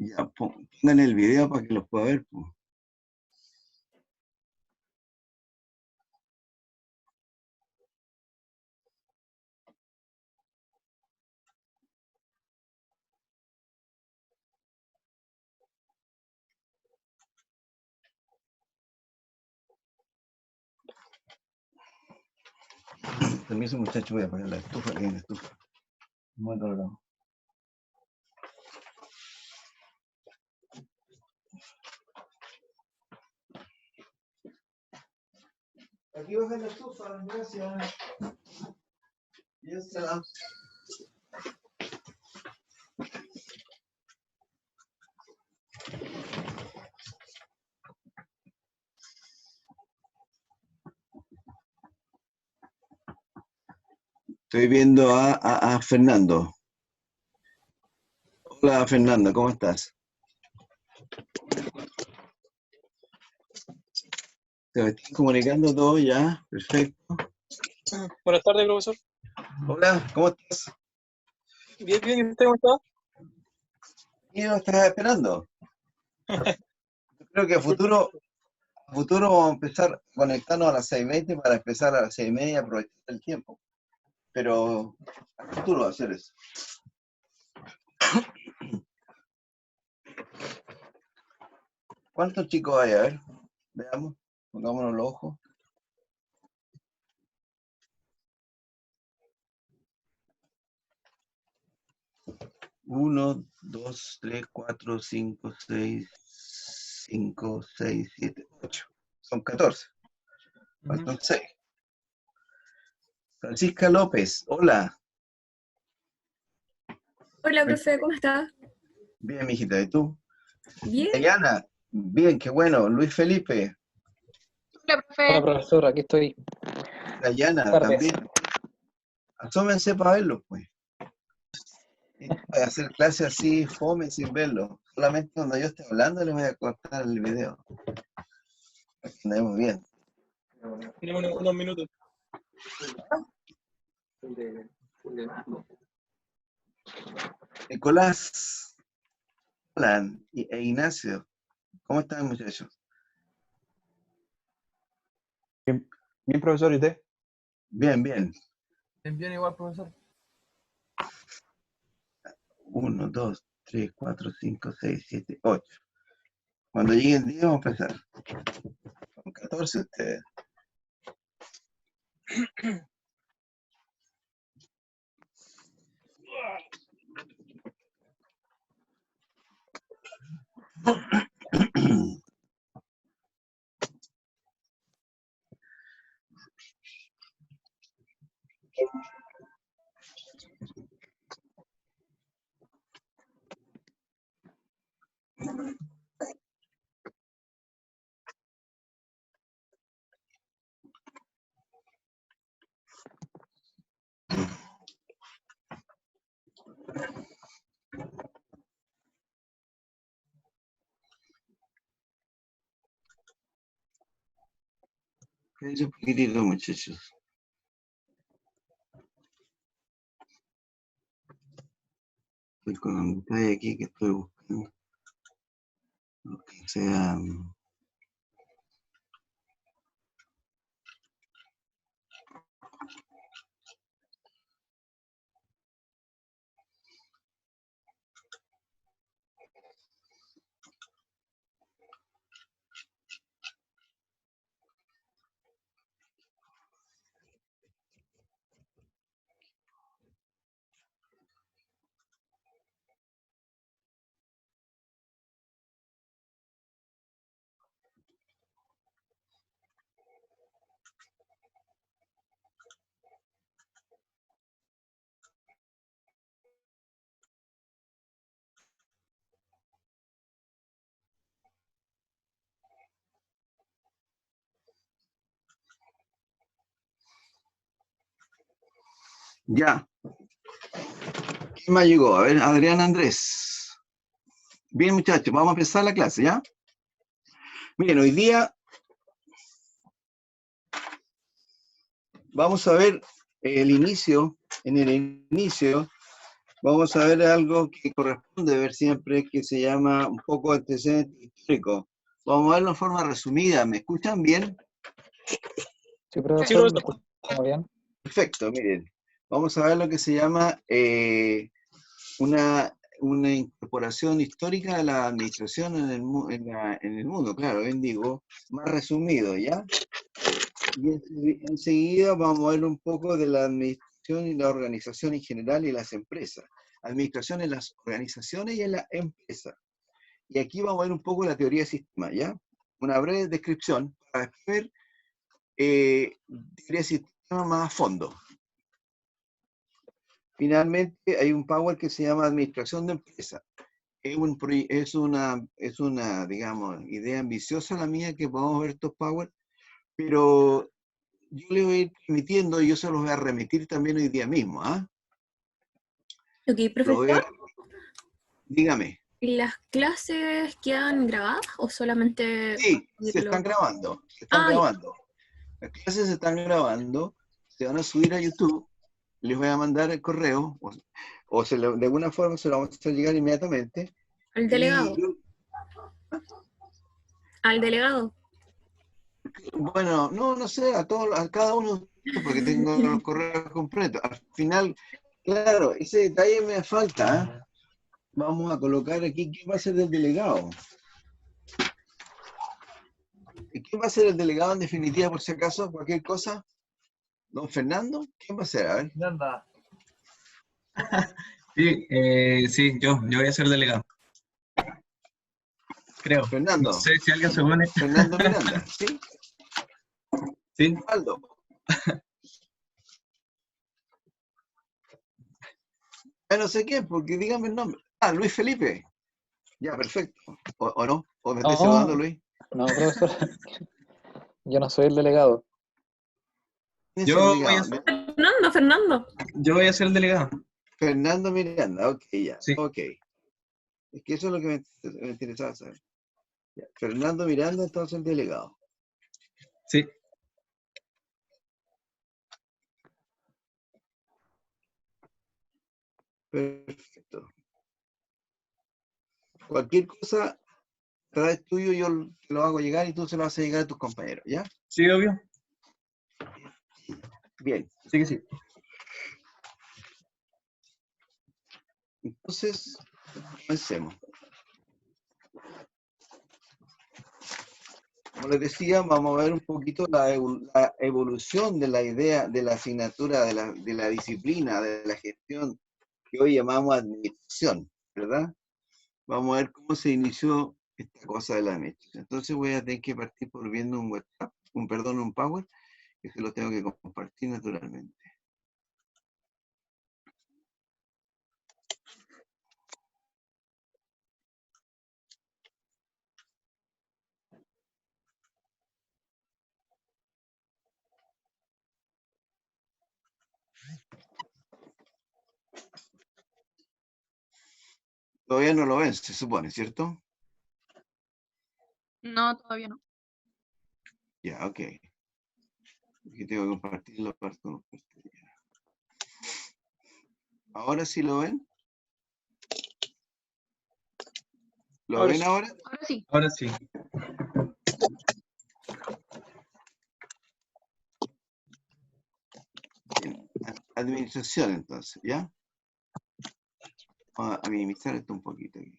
Ya, pongan el video para que los pueda ver, pues. Permiso, muchachos, voy a apagar la estufa, que hay una estufa. Muy colorado. Aquí baja la estufa, gracias. Yes, salam. Estoy viendo a Fernando. Hola, Fernando, ¿cómo estás? ¿Te estás comunicando todo ya? Perfecto. Buenas tardes, profesor. Hola, ¿cómo estás? Bien, bien, ¿y usted cómo está? ¿Y no estás esperando? Yo creo que a futuro vamos a empezar a conectarnos a las 6:20 para empezar a las 6:30 y aprovechar el tiempo. Pero a futuro va a hacer eso. ¿Cuántos chicos hay? A ver, veamos, pongámonos los ojos. 1, 2, 3, 4, 5, 6, 5, 6, 7, 8. Son 14. Faltan 6. Francisca López, hola. Hola, profe, ¿cómo está? Bien, mijita, ¿y tú? Bien. Dayana, bien, qué bueno. Luis Felipe. Hola, profe. Hola, profesor, aquí estoy. Dayana, Tardes. también. Asómense para verlo, pues. Voy a hacer clase así, fome, sin verlo. Solamente cuando yo esté hablando le voy a cortar el video. Para que andemos bien. Tenemos unos minutos. Nicolás, Alan e Ignacio, ¿cómo están, muchachos? Bien, profesor, ¿y usted? Bien, bien. Bien, igual, profesor. 1, 2, 3, 4, 5, 6, 7, 8. Cuando lleguen 10 vamos a empezar. Son 14 ustedes. Espérense un poquitito, muchachos. Estoy con un detalle aquí que estoy buscando. Lo que sea. Ya. ¿Quién más llegó? A ver, Adrián Andrés. Bien, muchachos, vamos a empezar la clase, ¿ya? Miren, hoy día vamos a ver el inicio, en el inicio, Vamos a ver algo que corresponde ver siempre, que se llama un poco antecedente histórico. Vamos a verlo en forma resumida. ¿Me escuchan bien? Sí, profesor, ¿me escuchamos bien? Perfecto, miren. Vamos a ver lo que se llama una incorporación histórica de la administración en el mundo, claro, bien digo, más resumido, ¿ya? Y enseguida vamos a ver un poco de la administración y la organización en general y las empresas. Administración en las organizaciones y en la empresa. Y aquí vamos a ver un poco la teoría de sistema, ¿ya? Una breve descripción para ver teoría de sistema más a fondo. Finalmente, hay un power que se llama administración de empresa. Es una, digamos, idea ambiciosa la mía que podamos ver estos power, pero yo le voy a ir permitiendo y yo se los voy a remitir también hoy día mismo, ¿ah? Ok, profesor, Dígame. ¿las clases quedan grabadas o solamente Sí, se oírlo? están grabando, Ay, Las clases se están grabando, se van a subir a YouTube, les voy a mandar el correo, de alguna forma se lo vamos a hacer llegar inmediatamente. al Y delegado. Al delegado. bueno, no sé, a cada uno de ustedes, porque tengo los correos completos. Al final, claro, ese detalle me falta, ¿eh? Vamos a colocar aquí, ¿quién va a ser el delegado? ¿Quién va a ser el delegado en definitiva, por si acaso, cualquier cosa? ¿Don Fernando? ¿Quién va a ser? A ver. Nada. Sí, sí, yo voy a ser delegado. Creo. Fernando. No sé si alguien se une. Fernando Miranda, ¿sí? Sí. Aldo. No sé quién, porque dígame el nombre. Ah, Luis Felipe. Ya, perfecto. ¿O no? ¿O me estoy saludando, Luis? No, profesor, yo no soy el delegado. ¿Quién es el Yo voy delegado? Fernando. Yo voy a ser delegado. Fernando Miranda, ok, ya. Sí. Ok. Es que eso es lo que me interesaba saber. Ya. Fernando Miranda, entonces el delegado. Sí. Perfecto. Cualquier cosa, a través tuyo yo te lo hago llegar y tú se lo haces llegar a tus compañeros, ¿ya? Sí, obvio. Bien. Sí que sí. Entonces, comencemos. Como les decía, vamos a ver un poquito la evolución de la idea, de la asignatura, de la disciplina, de la gestión que hoy llamamos administración, ¿verdad? Vamos a ver cómo se inició esta cosa de la administración. Entonces voy a tener que partir por viendo un WhatsApp, un Power, que se lo tengo que compartir naturalmente. Todavía no lo ven, se supone, ¿cierto? No, todavía no. Ya, ok. Aquí tengo que compartirlo. ¿Ahora sí lo ven? ¿Lo ven ahora? Ahora sí. Ahora sí. Bien. Administración, entonces, ¿ya? Vamos a minimizar esto un poquito aquí.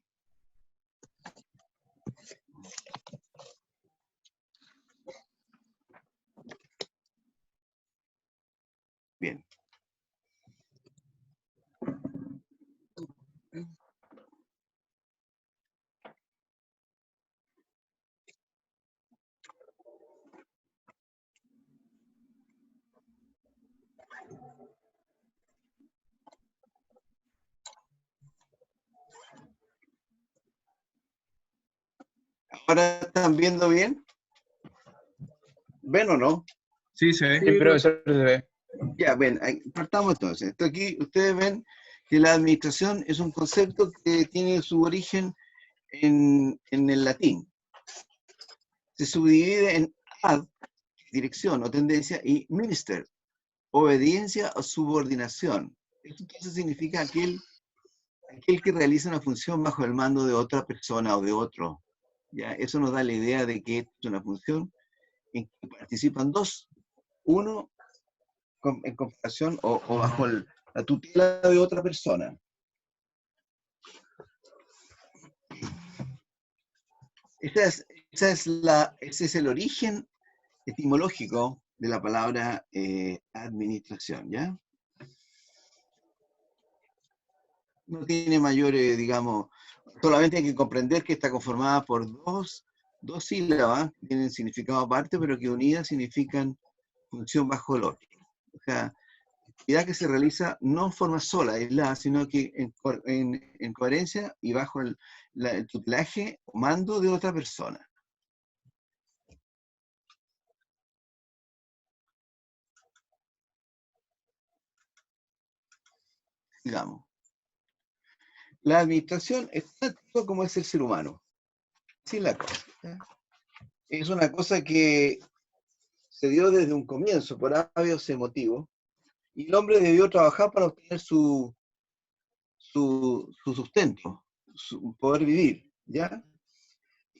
Bien. ¿Ahora están viendo bien? ¿Ven o no? Sí, se ve. Sí, profesor, se ve. Ya, ven, partamos entonces. Esto aquí, ustedes ven que la administración es un concepto que tiene su origen en el latín. Se subdivide en ad, dirección o tendencia, y minister, obediencia o subordinación. Esto entonces significa aquel aquel que realiza una función bajo el mando de otra persona o de otro. ¿Ya? Eso nos da la idea de que es una función en que participan dos, uno en comparación o bajo la tutela de otra persona. Ese es el origen etimológico de la palabra administración, ¿ya? No tiene mayores, digamos, solamente hay que comprender que está conformada por dos sílabas que tienen significado aparte, pero que unidas significan función bajo el otro. O sea, actividad que se realiza no en forma sola, aislada, sino que en coherencia y bajo el tutelaje o mando de otra persona. Digamos. La administración es tan antigua como es el ser humano. Así es la cosa. Es una cosa que se dio desde un comienzo, por obvios motivos, y el hombre debió trabajar para obtener su sustento, su poder vivir, ¿ya?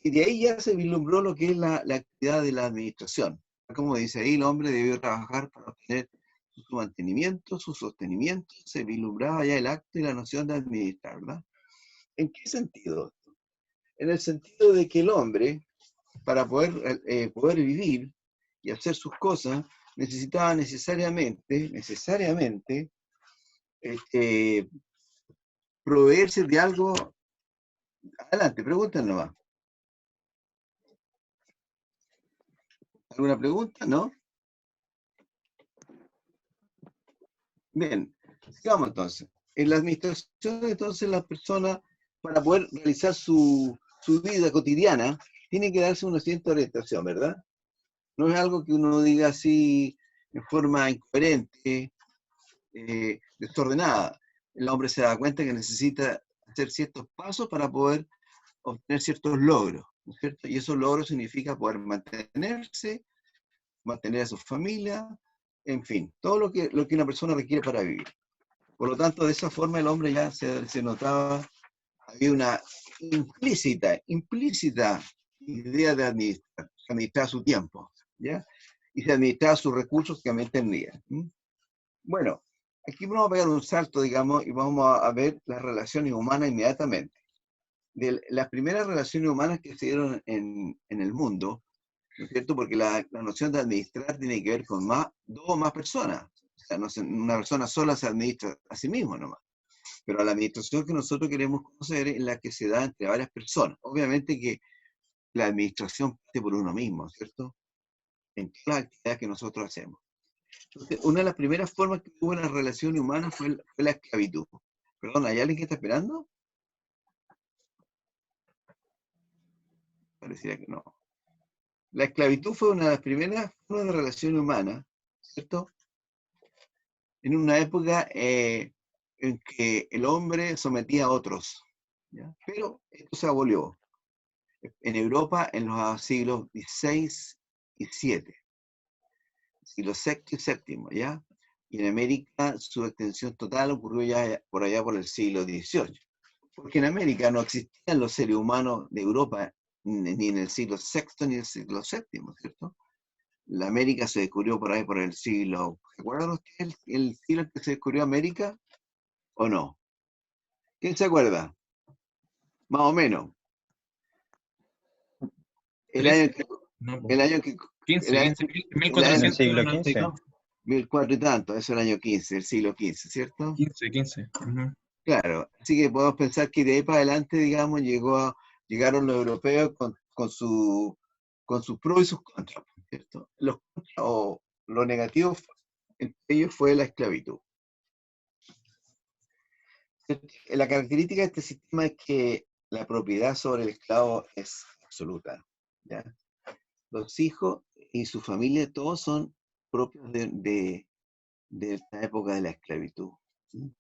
Y de ahí ya se vislumbró lo que es la actividad de la administración. Como dice ahí, el hombre debió trabajar para obtener su mantenimiento, su sostenimiento, se vislumbraba ya el acto y la noción de administrar, ¿verdad? ¿En qué sentido? En el sentido de que el hombre, para poder vivir y hacer sus cosas, necesitaba necesariamente, proveerse de algo. Adelante, pregunten nomás. ¿Alguna pregunta? ¿No? Bien, sigamos entonces. En la administración, entonces, la persona, para poder realizar su vida cotidiana, tiene que darse una cierta orientación, ¿verdad? No es algo que uno diga así en forma incoherente, desordenada. El hombre se da cuenta que necesita hacer ciertos pasos para poder obtener ciertos logros, ¿no es cierto? Y esos logros significa poder mantenerse, mantener a su familia, en fin, todo lo que una persona requiere para vivir. Por lo tanto, de esa forma el hombre ya se notaba, había una implícita idea de administrar su tiempo, ¿ya? Y se administraba sus recursos que también tenía. Bueno, aquí vamos a pegar un salto, digamos, y vamos a ver las relaciones humanas inmediatamente. De las primeras relaciones humanas que se dieron en el mundo, ¿no es cierto? Porque la noción de administrar tiene que ver con dos o más personas. O sea, una persona sola se administra a sí mismo nomás. Pero la administración que nosotros queremos conocer es la que se da entre varias personas. Obviamente que la administración parte por uno mismo, ¿cierto? En todas las actividades que nosotros hacemos. Entonces, una de las primeras formas que hubo en las relaciones humanas fue la esclavitud. Perdón, ¿hay alguien que está esperando? Pareciera que no. La esclavitud fue una de las primeras formas de relaciones humanas, ¿cierto? En una época en que el hombre sometía a otros, ¿ya? Pero esto se abolió. En Europa en los siglos XVI y VII, siglo VI y VII, ¿ya? Y en América su extensión total ocurrió ya por allá por el siglo XVIII. Porque en América no existían los seres humanos de Europa ni en el siglo VI ni en el siglo VII, ¿cierto? La América se descubrió por ahí por el siglo... ¿Recuerdan ustedes el siglo en que se descubrió América? ¿O no? ¿Quién se acuerda? Más o menos. El año que... No, El año que 15, el año, 15, En el siglo XV. 1492. 1400 y tanto, eso es el año 15, el siglo XV, ¿cierto? 15. Ujú. Claro, así que podemos pensar que de ahí para adelante, digamos, llegaron los europeos con sus pros y sus contras, ¿cierto? Los contras o lo negativo entre ellos fue la esclavitud. La característica de este sistema es que la propiedad sobre el esclavo es absoluta, ¿ya? Los hijos y su familia todos son propios de esta época de la esclavitud. ¿Sí?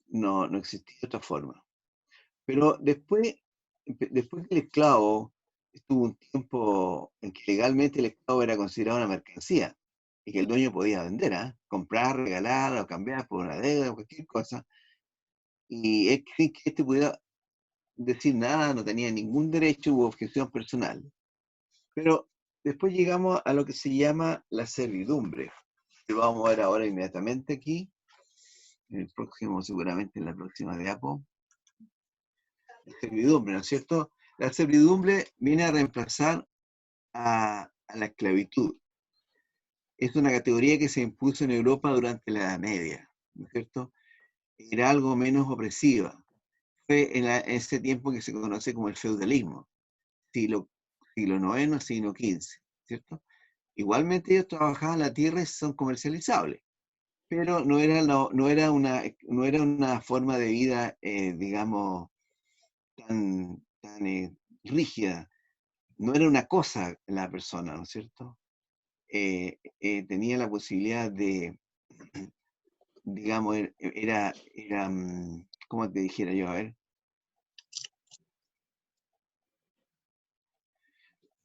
No existía otra forma. Pero después que el esclavo estuvo un tiempo en que legalmente el esclavo era considerado una mercancía y que el dueño podía vender, comprar, regalar o cambiar por una deuda o cualquier cosa, y sin que este pudiera decir nada, no tenía ningún derecho u objeción personal. Pero después llegamos a lo que se llama la servidumbre, que vamos a ver ahora inmediatamente aquí, en el próximo, seguramente en la próxima diapo. La servidumbre, ¿no es cierto? La servidumbre viene a reemplazar a la esclavitud. Es una categoría que se impuso en Europa durante la Edad Media, ¿no es cierto? Era algo menos opresiva. Fue en ese tiempo que se conoce como el feudalismo, siglo IX, siglo XV, ¿cierto? Igualmente ellos trabajaban la tierra y son comercializables, pero no era una forma de vida, digamos, tan rígida. No era una cosa la persona, ¿no es cierto? Tenía la posibilidad de, digamos, ¿cómo te dijera yo? A ver.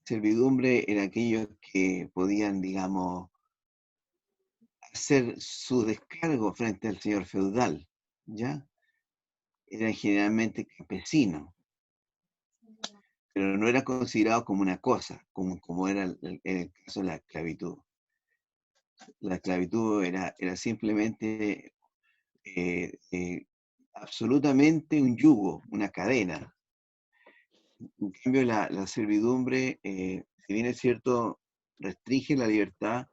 Servidumbre era aquellos que podían, digamos, hacer su descargo frente al señor feudal, ¿ya? Eran generalmente campesinos, pero no era considerado como una cosa, como era el caso de la esclavitud. La esclavitud era simplemente absolutamente un yugo, una cadena. En cambio, la servidumbre, si bien es cierto, restringe la libertad,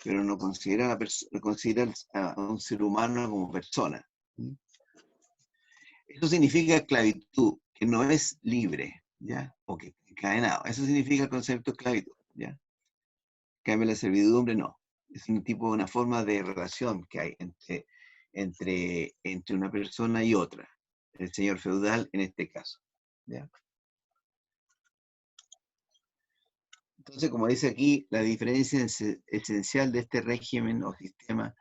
pero no considera, no considera a un ser humano como persona. Eso significa esclavitud, que no es libre, ¿ya? O que encadenado. Eso significa el concepto de esclavitud, ¿ya? En cambio, la servidumbre no. Es un tipo, una forma de relación que hay entre una persona y otra. El señor feudal en este caso, ¿ya? Entonces, como dice aquí, la diferencia esencial de este régimen o sistema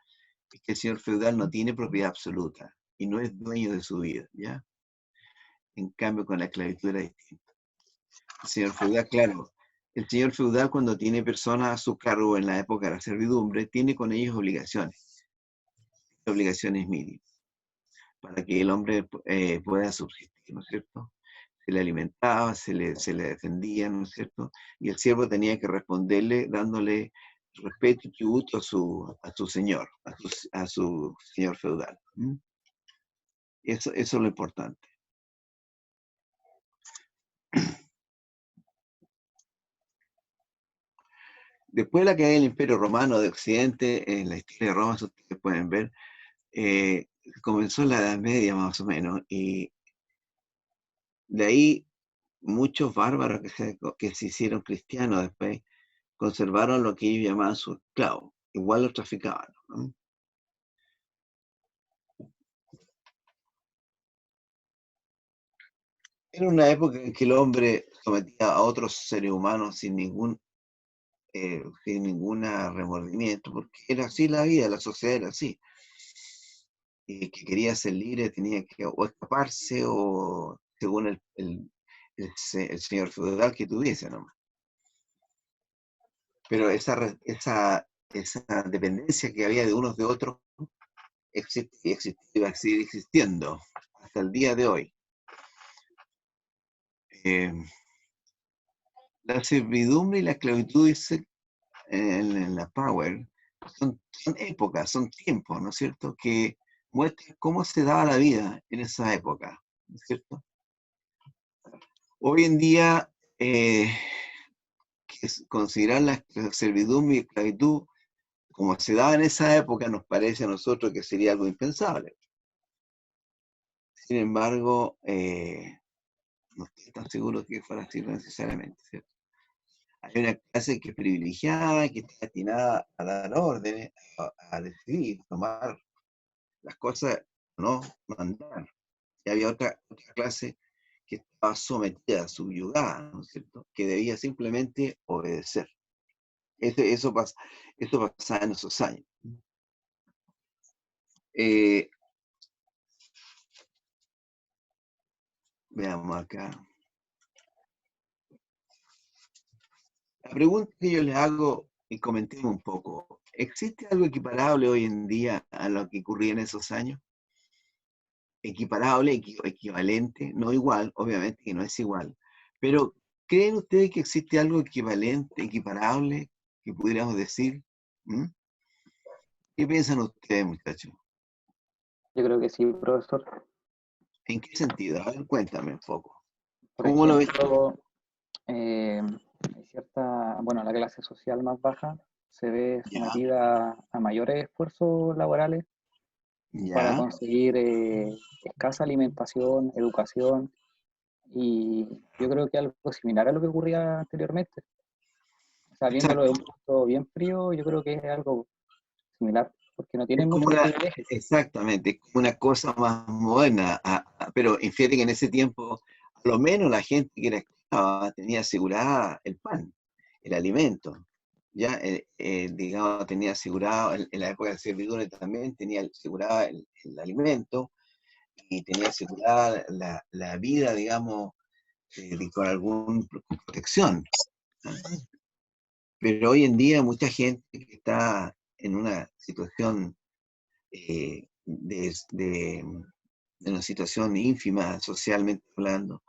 es que el señor feudal no tiene propiedad absoluta y no es dueño de su vida, ¿ya? En cambio, con la esclavitud era distinto. El señor feudal, claro, el señor feudal cuando tiene personas a su cargo en la época de la servidumbre, tiene con ellos obligaciones mínimas, para que el hombre pueda subsistir, ¿no es cierto? Se le alimentaba, se le defendía, ¿no es cierto? Y el siervo tenía que responderle dándole respeto y tributo a su señor, a su señor feudal. Eso es lo importante. Después de la caída del Imperio Romano de Occidente, en la historia de Roma, eso ustedes pueden ver, comenzó en la Edad Media más o menos, y de ahí muchos bárbaros que se hicieron cristianos después conservaron lo que ellos llamaban sus esclavos, igual los traficaban, ¿no? Era una época en que el hombre sometía a otros seres humanos sin ningún remordimiento, porque era así la vida, la sociedad era así. Y que quería ser libre tenía que o escaparse o según el señor feudal que tuviese, ¿no? Pero esa dependencia que había de unos de otros existía y va a seguir existiendo hasta el día de hoy. La servidumbre y la esclavitud, dice en la Power, son épocas, son tiempos, ¿no es cierto?, que muestran cómo se daba la vida en esa época, ¿no es cierto? Hoy en día, considerar la servidumbre y esclavitud como se daba en esa época nos parece a nosotros que sería algo impensable. Sin embargo, no estoy tan seguro que fuera así necesariamente, ¿cierto? Hay una clase que es privilegiada, que está destinada a dar órdenes, a decidir, tomar las cosas, no mandar. Y había otra clase que estaba sometida, subyugada, ¿no es cierto?, que debía simplemente obedecer. Eso pasaba en esos años. Veamos acá. La pregunta que yo les hago, y comentemos un poco, ¿existe algo equiparable hoy en día a lo que ocurría en esos años? equiparable, equivalente, no igual, obviamente que no es igual, pero ¿creen ustedes que existe algo equivalente, equiparable, que pudiéramos decir? ¿Mm? ¿Qué piensan ustedes, muchachos? Yo creo que sí, profesor. ¿En qué sentido? A ver, cuéntame un poco. Por ¿Cómo lo ves tú? ejemplo, hay cierta, bueno, la clase social más baja se ve Ya, sometida a mayores esfuerzos laborales para ya, conseguir escasa alimentación, educación, y yo creo que algo similar a lo que ocurría anteriormente. O sea, viéndolo de exacto. un punto bien frío, yo creo que es algo similar, porque no Es tienen como muchos una, privilegios. exactamente, es como una cosa más moderna, pero fíjate que en ese tiempo, a lo menos la gente que era esclava tenía asegurada el pan, el alimento, ya, digamos, tenía asegurado, en la época de servidumbre también tenía asegurada el alimento y tenía asegurada la vida, digamos, con alguna protección. ¿No? Pero hoy en día mucha gente que está en una situación de una situación ínfima socialmente hablando,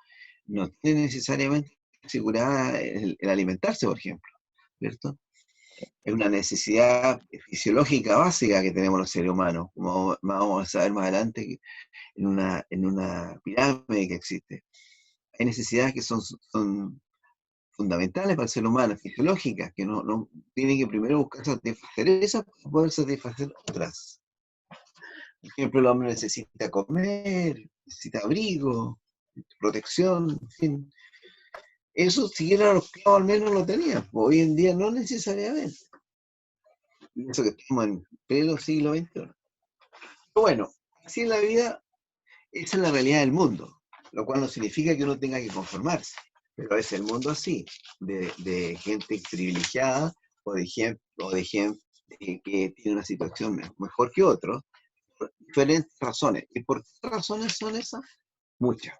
no tiene necesariamente asegurada el alimentarse, por ejemplo, ¿cierto? Es una necesidad fisiológica básica que tenemos los seres humanos, como vamos a ver más adelante en una pirámide que existe. Hay necesidades que son fundamentales para el ser humano, fisiológicas, que no tiene que primero buscar satisfacer esas para poder satisfacer otras. Por ejemplo, el hombre necesita comer, necesita abrigo, protección, en fin. Eso si era los esclavos al menos lo tenían. Hoy en día no necesariamente. Y eso que estamos en pleno siglo XXI. Pero bueno, así en la vida, esa es la realidad del mundo, lo cual no significa que uno tenga que conformarse. Pero es el mundo así, de gente privilegiada o de gente que tiene una situación mejor que otros, por diferentes razones. ¿Y por qué razones son esas? Muchas.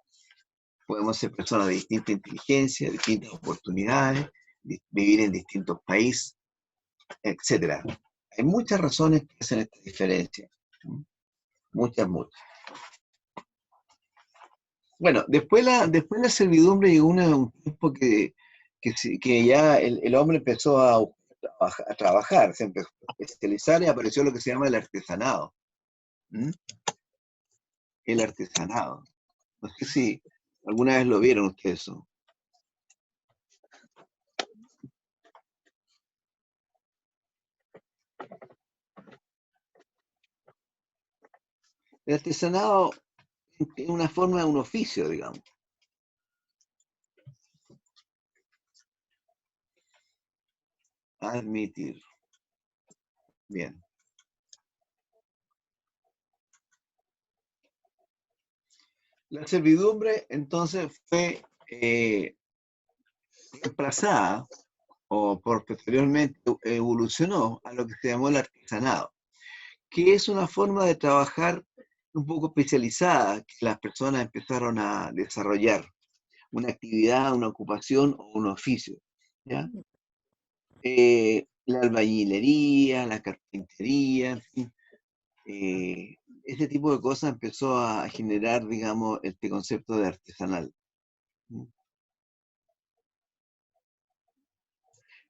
Podemos ser personas de distinta inteligencia, distintas oportunidades, vivir en distintos países, etcétera. Hay muchas razones que hacen esta diferencia. Muchas, muchas. Bueno, después la servidumbre llegó un tiempo que ya el hombre empezó a trabajar, se empezó a especializar y apareció lo que se llama el artesanado. ¿Mm? El artesanado. No sé si alguna vez lo vieron ustedes eso. El artesanado es una forma de un oficio, digamos. Admitir. Bien. La servidumbre entonces fue reemplazada o posteriormente evolucionó a lo que se llamó el artesanado, que es una forma de trabajar un poco especializada que las personas empezaron a desarrollar, una actividad, una ocupación o un oficio. ¿Ya? La albañilería, la carpintería, en fin, ese tipo de cosas empezó a generar, digamos, este concepto de artesanal.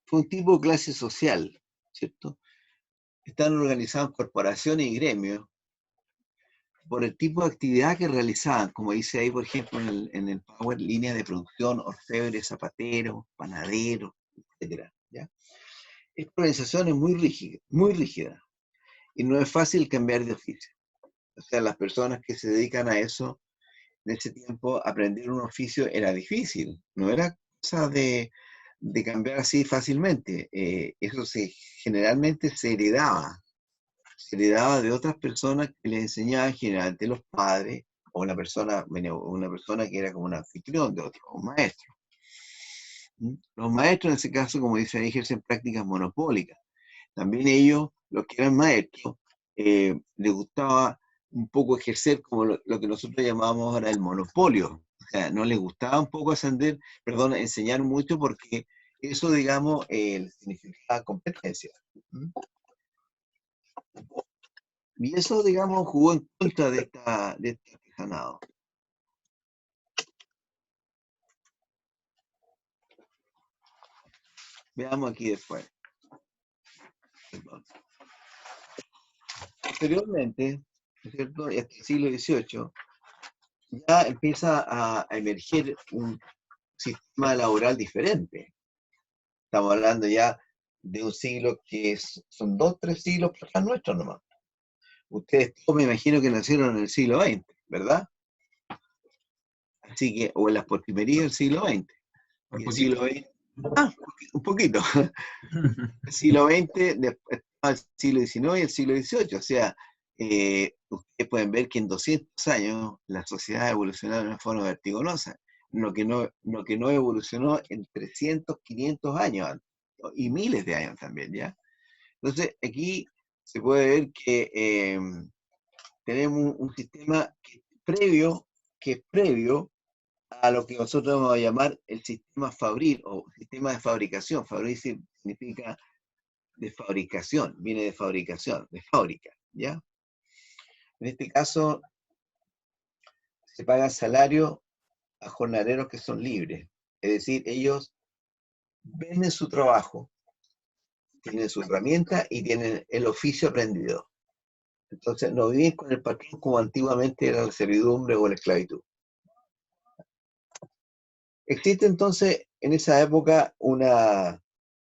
Fue un tipo de clase social, ¿cierto? Están organizados en corporaciones y gremios por el tipo de actividad que realizaban, como dice ahí, por ejemplo, en el Power, líneas de producción, orfebres, zapateros, panaderos, etcétera, ¿ya? Esta organización es muy rígida, y no es fácil cambiar de oficio. O sea, las personas que se dedican a eso, en ese tiempo, aprender un oficio era difícil, no era cosa de cambiar así fácilmente. Eso generalmente se heredaba de otras personas que les enseñaban, generalmente los padres, o una persona que era como un anfitrión de otro, un maestro. Los maestros, en ese caso, como dice ahí, ejercen prácticas monopólicas. También ellos, los que eran maestros, les gustaba un poco ejercer como lo que nosotros llamamos ahora el monopolio. O sea, no les gustaba un poco enseñar mucho porque eso, digamos, significaba competencia. Y eso, digamos, jugó en contra de esta artesanado. Veamos aquí después. Perdón. Posteriormente, ¿no es cierto? Y hasta el siglo XVIII, ya empieza a emerger un sistema laboral diferente. Estamos hablando ya de un siglo que son 2, 3 siglos para atrás nuestros nomás. Ustedes todos me imagino que nacieron en el siglo XX, ¿verdad? Así que, o en las postrimerías del siglo XX. Por Y el poquito. siglo XX, un poquito. El siglo XX, después el siglo XIX y el siglo XVIII. O sea, ustedes pueden ver que en 200 años la sociedad ha evolucionado de una forma vertiginosa, lo que no evolucionó en 300, 500 años y miles de años también, ¿ya? Entonces, aquí se puede ver que tenemos un sistema que es previo a lo que nosotros vamos a llamar el sistema fabril o sistema de fabricación. Fabril significa de fabricación, viene de fabricación, de fábrica, ¿ya? En este caso, se paga salario a jornaleros que son libres. Es decir, ellos venden su trabajo, tienen su herramienta y tienen el oficio aprendido. Entonces, no viven con el patrón como antiguamente era la servidumbre o la esclavitud. Existe entonces en esa época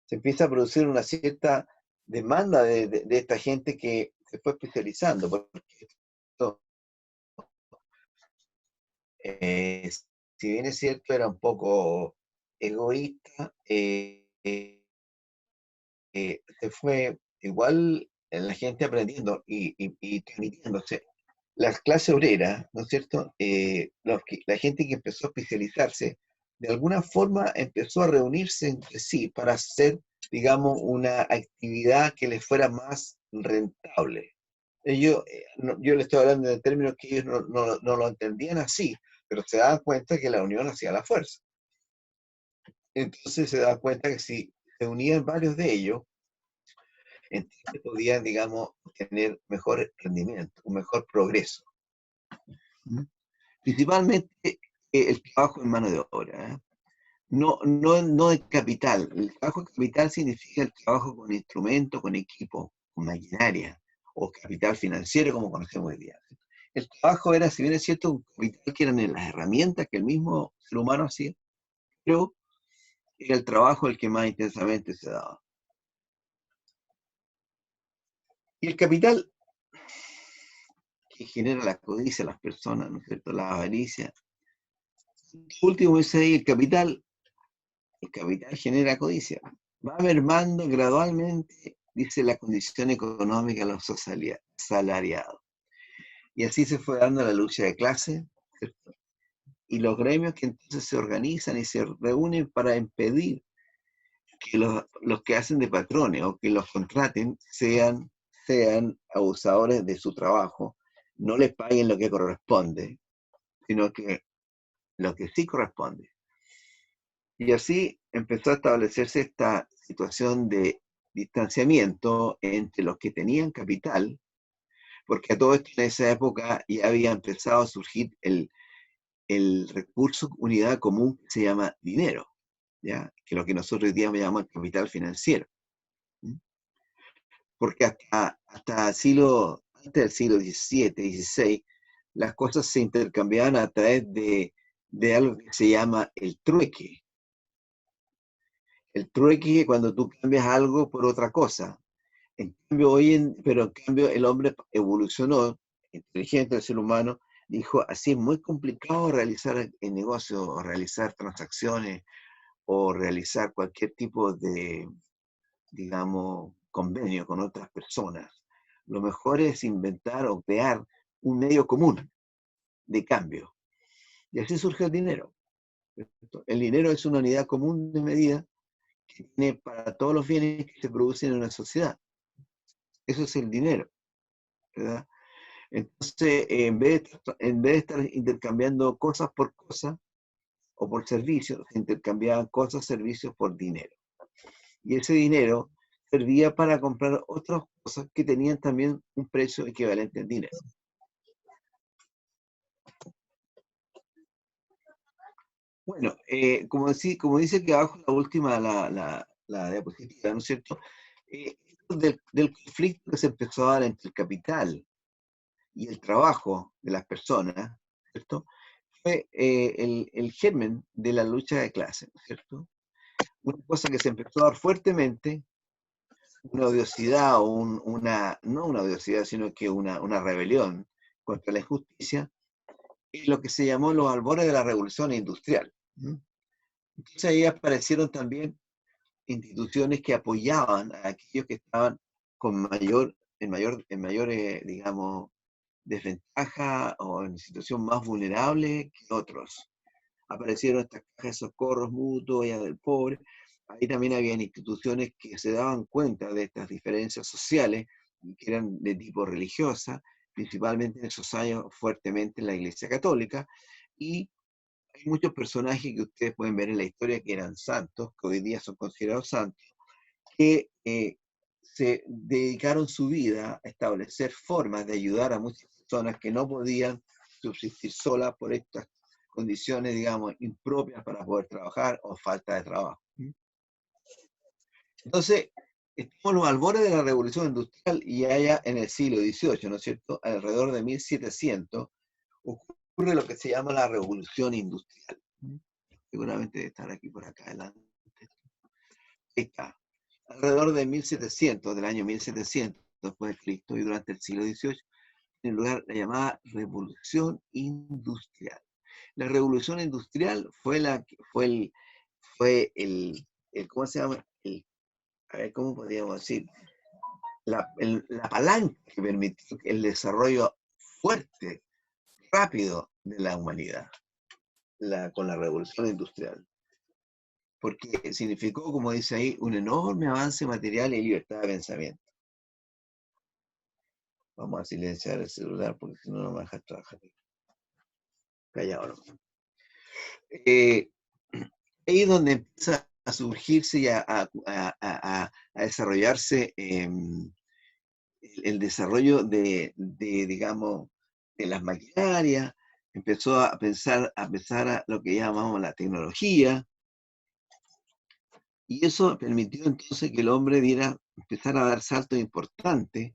se empieza a producir una cierta demanda de esta gente que se fue especializando, porque esto, eh, si bien es cierto, era un poco egoísta, se fue igual la gente aprendiendo y transmitiéndose. Las clases obreras, ¿no es cierto? La gente que empezó a especializarse, de alguna forma empezó a reunirse entre sí para hacer, digamos, una actividad que les fuera más rentable. Yo les estoy hablando de términos que ellos no lo entendían así, pero se daban cuenta que la unión hacía la fuerza. Entonces se daban cuenta que si se unían varios de ellos, entonces podían, digamos, tener mejor rendimiento, un mejor progreso. Principalmente el trabajo en mano de obra, ¿eh? No de capital. El trabajo en capital significa el trabajo con instrumentos, con equipo, con maquinaria, o capital financiero, como conocemos hoy día. El trabajo era, si bien es cierto, un capital que eran en las herramientas que el mismo ser humano hacía, pero era el trabajo el que más intensamente se daba. Y el capital que genera la codicia a las personas, ¿no es cierto? La avaricia. Último dice ahí, el capital genera codicia. Va mermando gradualmente, dice, la condición económica de los asalariados. Y así se fue dando la lucha de clase, ¿cierto? Y los gremios que entonces se organizan y se reúnen para impedir que los que hacen de patrones o que los contraten sean abusadores de su trabajo, no les paguen lo que corresponde, sino que lo que sí corresponde. Y así empezó a establecerse esta situación de distanciamiento entre los que tenían capital, porque a todo esto en esa época ya había empezado a surgir el recurso unidad común que se llama dinero, ¿ya? Que es lo que nosotros hoy día llamamos capital financiero. Porque antes del siglo XVII, XVI, las cosas se intercambiaban a través de algo que se llama el trueque. El trueque es cuando tú cambias algo por otra cosa. Pero en cambio el hombre evolucionó, inteligente, el ser humano, dijo, así es muy complicado realizar el negocio, o realizar transacciones, o realizar cualquier tipo de, digamos, convenio con otras personas. Lo mejor es inventar o crear un medio común de cambio. Y así surge el dinero. El dinero es una unidad común de medida que tiene para todos los bienes que se producen en una sociedad. Eso es el dinero, ¿verdad? Entonces, en vez de estar intercambiando cosas por cosas o por servicios, se intercambiaban cosas, servicios por dinero. Y ese dinero servía para comprar otras cosas que tenían también un precio equivalente al dinero. Bueno, como dice que abajo la última, la diapositiva, ¿no es cierto? Esto del conflicto que se empezó a dar entre el capital y el trabajo de las personas, ¿cierto? Fue el germen de la lucha de clases, ¿no es cierto? Una cosa que se empezó a dar fuertemente, una odiosidad o no una odiosidad, sino que una rebelión contra la injusticia, es lo que se llamó los albores de la revolución industrial. ¿Mm? Entonces ahí aparecieron también instituciones que apoyaban a aquellos que estaban en mayor, digamos, desventaja o en situación más vulnerable que otros. Aparecieron estas cajas de socorros mutuos, ya del pobre. Ahí también habían instituciones que se daban cuenta de estas diferencias sociales, que eran de tipo religiosa, principalmente en esos años fuertemente en la Iglesia Católica, y hay muchos personajes que ustedes pueden ver en la historia que eran santos, que hoy día son considerados santos, que se dedicaron su vida a establecer formas de ayudar a muchas personas que no podían subsistir solas por estas condiciones, digamos, impropias para poder trabajar o falta de trabajo. Entonces, estamos a los albores de la Revolución Industrial y allá en el siglo XVIII, ¿no es cierto? Alrededor de 1700 ocurre lo que se llama la Revolución Industrial. Seguramente debe estar aquí por acá adelante. Ahí está. Alrededor de 1700, del año 1700 después de Cristo y durante el siglo XVIII, en lugar la llamada Revolución Industrial. La Revolución Industrial fue ¿cómo se llama? A ver, ¿cómo podríamos decir? La palanca que permitió el desarrollo fuerte, rápido de la humanidad, con la Revolución Industrial. Porque significó, como dice ahí, un enorme avance material y libertad de pensamiento. Vamos a silenciar el celular porque si no, no me deja trabajar. Callado, ¿no? Ahí es donde empieza a surgirse y a desarrollarse el desarrollo digamos, de las maquinarias, empezó a pensar a lo que llamamos la tecnología, y eso permitió entonces que el hombre empezara a dar saltos importantes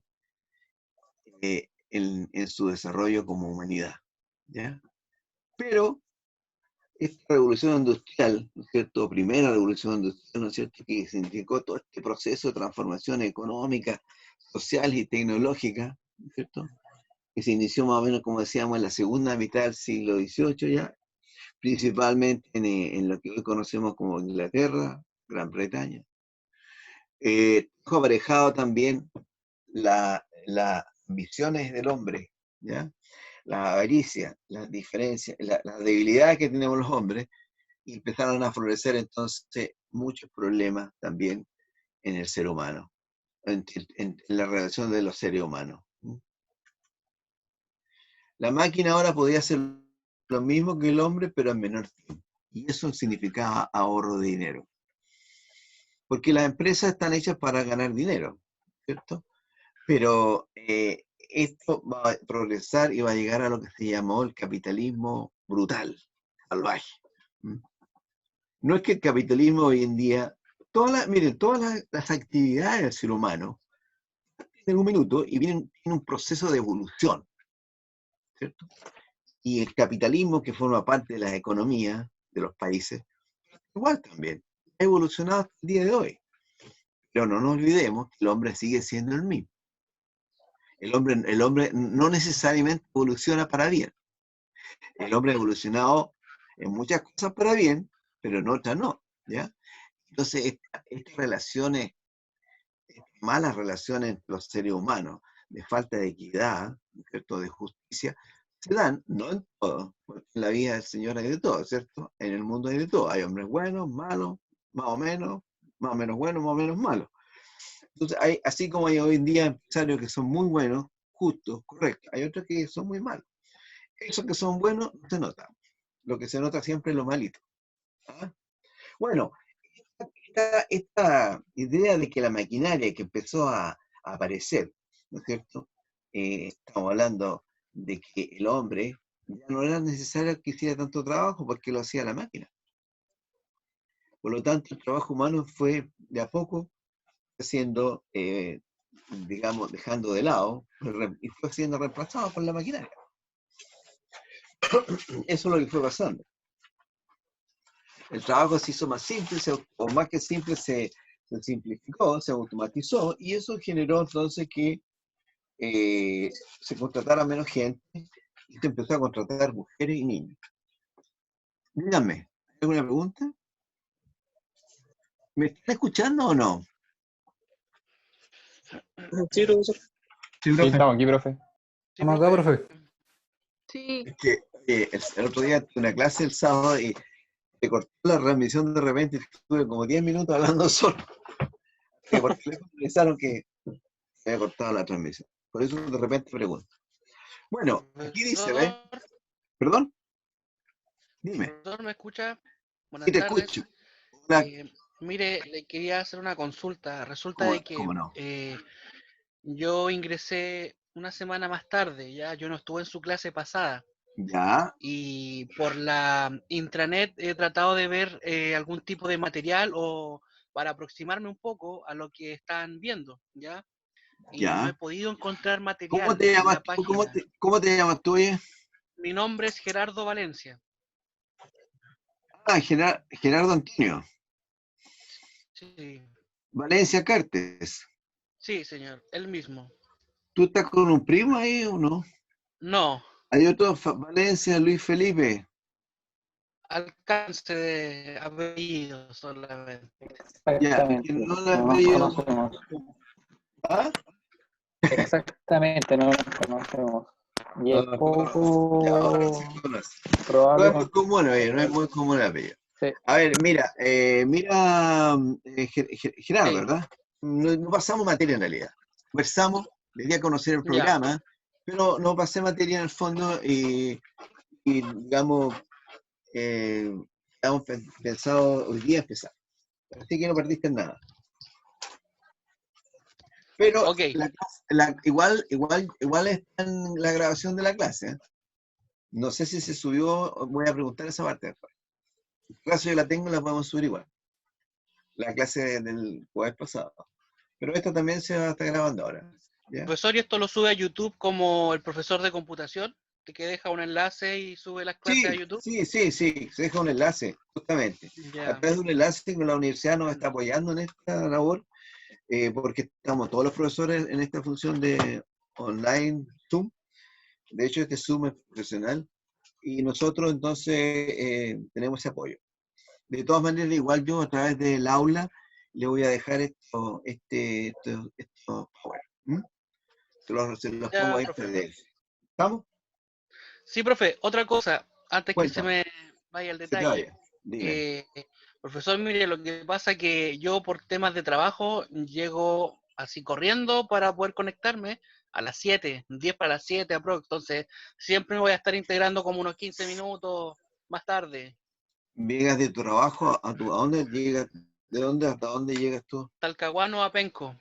en su desarrollo como humanidad, ¿ya? Pero esta revolución industrial, ¿no es cierto? Primera revolución industrial, ¿no es cierto? Que significó todo este proceso de transformación económica, social y tecnológica, ¿no es cierto? Que se inició más o menos, como decíamos, en la segunda mitad del siglo XVIII ya, principalmente en lo que hoy conocemos como Inglaterra, Gran Bretaña. Trajo aparejado también las ambiciones del hombre, ¿ya? La avaricia, las diferencias, las debilidades que tenemos los hombres, y empezaron a florecer entonces muchos problemas también en el ser humano, en la relación de los seres humanos. La máquina ahora podía hacer lo mismo que el hombre, pero en menor tiempo. Y eso significaba ahorro de dinero. Porque las empresas están hechas para ganar dinero, ¿cierto? Pero esto va a progresar y va a llegar a lo que se llamó el capitalismo brutal, salvaje. No es que el capitalismo hoy en día, miren, todas las actividades del ser humano, en un minuto, y tienen un proceso de evolución, ¿cierto? Y el capitalismo, que forma parte de las economías de los países, igual también, ha evolucionado hasta el día de hoy. Pero no nos olvidemos que el hombre sigue siendo el mismo. El hombre no necesariamente evoluciona para bien. El hombre ha evolucionado en muchas cosas para bien, pero en otras no, ¿ya? Entonces, estas relaciones, malas relaciones entre los seres humanos, de falta de equidad, ¿cierto?, de justicia, se dan, no en todo, porque en la vida del Señor hay de todo, ¿cierto? En el mundo hay de todo. Hay hombres buenos, malos, más o menos buenos, más o menos malos. Entonces, así como hay hoy en día empresarios que son muy buenos, justos, correctos, hay otros que son muy malos. Esos que son buenos no se nota. Lo que se nota siempre es lo malito. ¿Ah? Bueno, esta idea de que la maquinaria que empezó a aparecer, ¿no es cierto? Estamos hablando de que el hombre ya no era necesario que hiciera tanto trabajo porque lo hacía la máquina. Por lo tanto, el trabajo humano fue de a poco siendo, digamos, dejando de lado y fue siendo reemplazado por la maquinaria. Eso es lo que fue pasando. El trabajo se hizo más simple, o más que simple, se simplificó, se automatizó, y eso generó entonces que se contratara menos gente y se empezó a contratar mujeres y niños. Díganme, ¿alguna pregunta? ¿Me están escuchando o no? Sí, profesor. Sí, Sí, profe. estamos aquí, profe. Sí, Estamos acá, profe. Sí, Es que el otro día tuve una clase el sábado y se cortó la transmisión de repente y estuve como 10 minutos hablando solo. Que por teléfono pensaron que se había cortado la transmisión. Por eso de repente pregunto. Bueno, aquí dice, ¿ves? ¿Perdón? Dime. Profesor, ¿me escucha? Sí, Buenas te tardes. escucho. Hola. Mire, le quería hacer una consulta. Resulta ¿Cómo, de que cómo no? yo ingresé una semana más tarde, ya yo no estuve en su clase pasada Ya, y por la intranet he tratado de ver algún tipo de material o para aproximarme un poco a lo que están viendo, ¿ya? Y no he ya. podido encontrar ¿Cómo material te en llamas la tú? ¿Cómo página. cómo te llamas tú, oye? Mi nombre es Gerardo Valencia. Ah, Gerardo Antonio. Sí, Valencia Cartes. sí, señor, él mismo. ¿Tú estás con un primo ahí o no? No, Hay otro, Valencia, Luis Felipe. alcance de apellido solamente. Ya, que Exactamente, no le has no nos pedido. conocemos. ¿Ah? Exactamente, no nos conocemos. Y No es los conoce. Ya, ahora sí poco conoce. No es muy probable. común, oye, no es muy común el apellido. Sí, A ver, mira, Gerardo, Sí, ¿verdad? No pasamos materia en realidad. Conversamos, le di a conocer el ya, programa, pero no pasé materia en el fondo y digamos, habíamos pensado hoy día empezar. Así que no perdiste en nada. Pero ok, igual está en la grabación de la clase, ¿eh? No sé si se subió, voy a preguntar esa parte después. En caso yo la tengo, la podemos subir igual. La clase del jueves pasado. Pero esta también se va a estar grabando ahora. ¿Ya? profesor, ¿y esto lo sube a YouTube como el profesor de computación? Que deja un enlace y sube las clases a Sí, YouTube. sí, sí, sí, se deja un enlace, justamente. A Ya, través de un enlace que la universidad nos está apoyando en esta labor, porque estamos todos los profesores en esta función de online Zoom. De hecho, este Zoom es profesional y nosotros entonces tenemos ese apoyo. De todas maneras, igual yo a través del aula le voy a dejar esto power. ¿Mm? Se los pongo ya, ahí en profe. PDF. ¿Estamos? Sí, profe, otra cosa, antes que se Cuéntame, me vaya el se te detalle. vaya. Dime. Eh, Profesor, mire, lo que pasa es que yo por temas de trabajo llego así corriendo para poder conectarme a las 7, 10 para las 7 aprox. Entonces, siempre me voy a estar integrando como unos 15 minutos más tarde. Llegas de tu trabajo ¿a dónde llegas? ¿De dónde hasta dónde llegas tú? Talcahuano a Penco.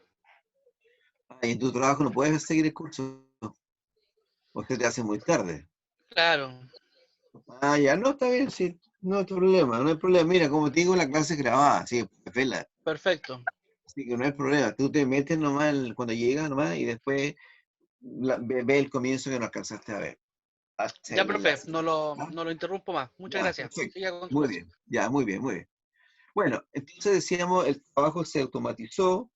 Ah, y en tu trabajo no puedes seguir el curso, o se te hace muy tarde. Claro, Ah, ya no, está bien, sí, no hay problema, no hay problema. Mira, como te digo, la clase es grabada, sí, es vela, perfecto. así que no hay problema. Tú te metes nomás cuando llegas nomás y después ve el comienzo que no alcanzaste a ver. Hace Ya, el profe, enlace. no ¿Ah? lo interrumpo más. Muchas Ya, gracias. perfecto. Siga con su Muy clase. bien, ya, muy bien, muy bien. Bueno, entonces decíamos, el trabajo se automatizó,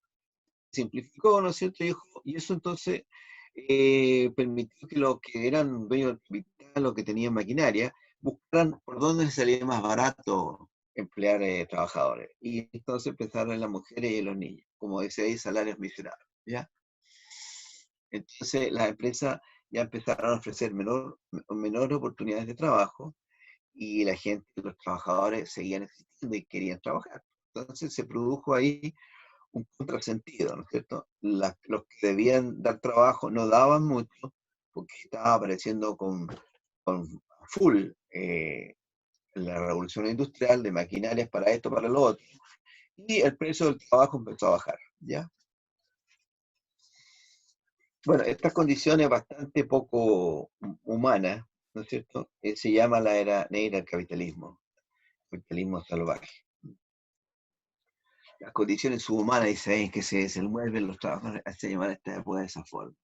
simplificó, ¿no es cierto? Y eso entonces permitió que los que eran dueños del capital o que tenían maquinaria buscaran por dónde les salía más barato emplear trabajadores. Y entonces empezaron en las mujeres y en los niños, como dice ahí, salarios miserables, ¿ya? Entonces las empresas ya empezaron a ofrecer menor oportunidades de trabajo y la gente, los trabajadores seguían existiendo y querían trabajar. Entonces se produjo ahí un contrasentido, ¿no es cierto? Los que debían dar trabajo no daban mucho porque estaba apareciendo con full la revolución industrial de maquinarias para esto, para lo otro, y el precio del trabajo empezó a bajar, ¿ya? Bueno, estas condiciones bastante poco humanas, ¿no es cierto? Se llama la era negra del capitalismo salvaje. las condiciones subhumanas en que se desenvuelven los trabajadores hasta llamar a esta época de esa forma.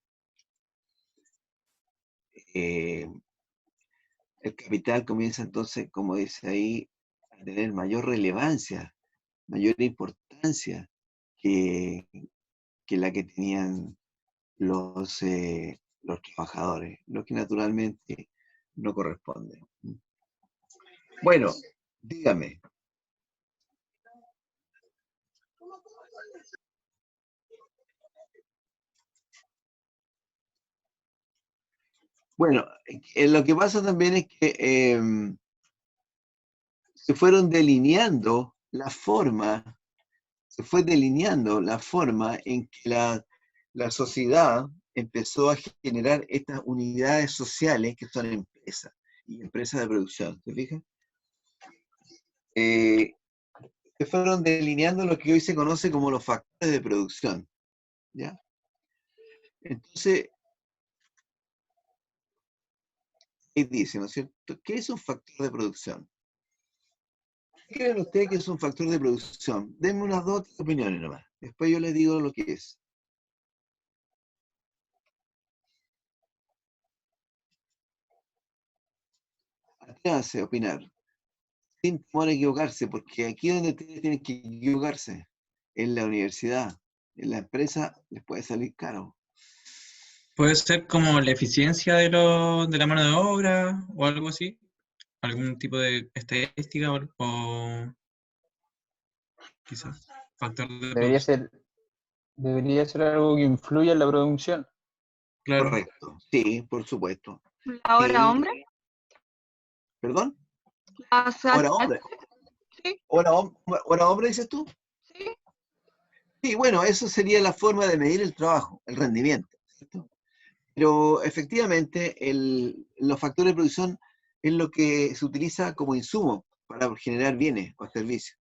El capital comienza entonces, como dice ahí, a tener mayor relevancia, mayor importancia que la que tenían los trabajadores, lo que naturalmente no corresponde. Bueno, dígame. Bueno, lo que pasa también es que se fueron delineando la forma, se fue delineando la forma en que la sociedad empezó a generar estas unidades sociales que son empresas y empresas de producción, ¿te fijas? Se fueron delineando lo que hoy se conoce como los factores de producción, ¿ya? Entonces, ahí dice, ¿no es cierto? ¿Qué es un factor de producción? ¿Qué creen ustedes que es un factor de producción? Denme unas dos opiniones nomás. Después yo les digo lo que es. Atrévanse a opinar, sin temor a equivocarse, porque aquí es donde ustedes tienen que equivocarse, en la universidad, en la empresa, les puede salir caro. Puede ser como la eficiencia de la mano de obra o algo así. Algún tipo de estadística o quizás factor de Debería producción. ser algo que influya en la producción. Claro. Correcto, sí, por supuesto. La hora hombre. ¿Perdón? La ¿Hora hombre? Sí, ¿Hora hombre dices tú? sí. Sí, bueno, eso sería la forma de medir el trabajo, el rendimiento, ¿cierto? Pero efectivamente los factores de producción es lo que se utiliza como insumo para generar bienes o servicios.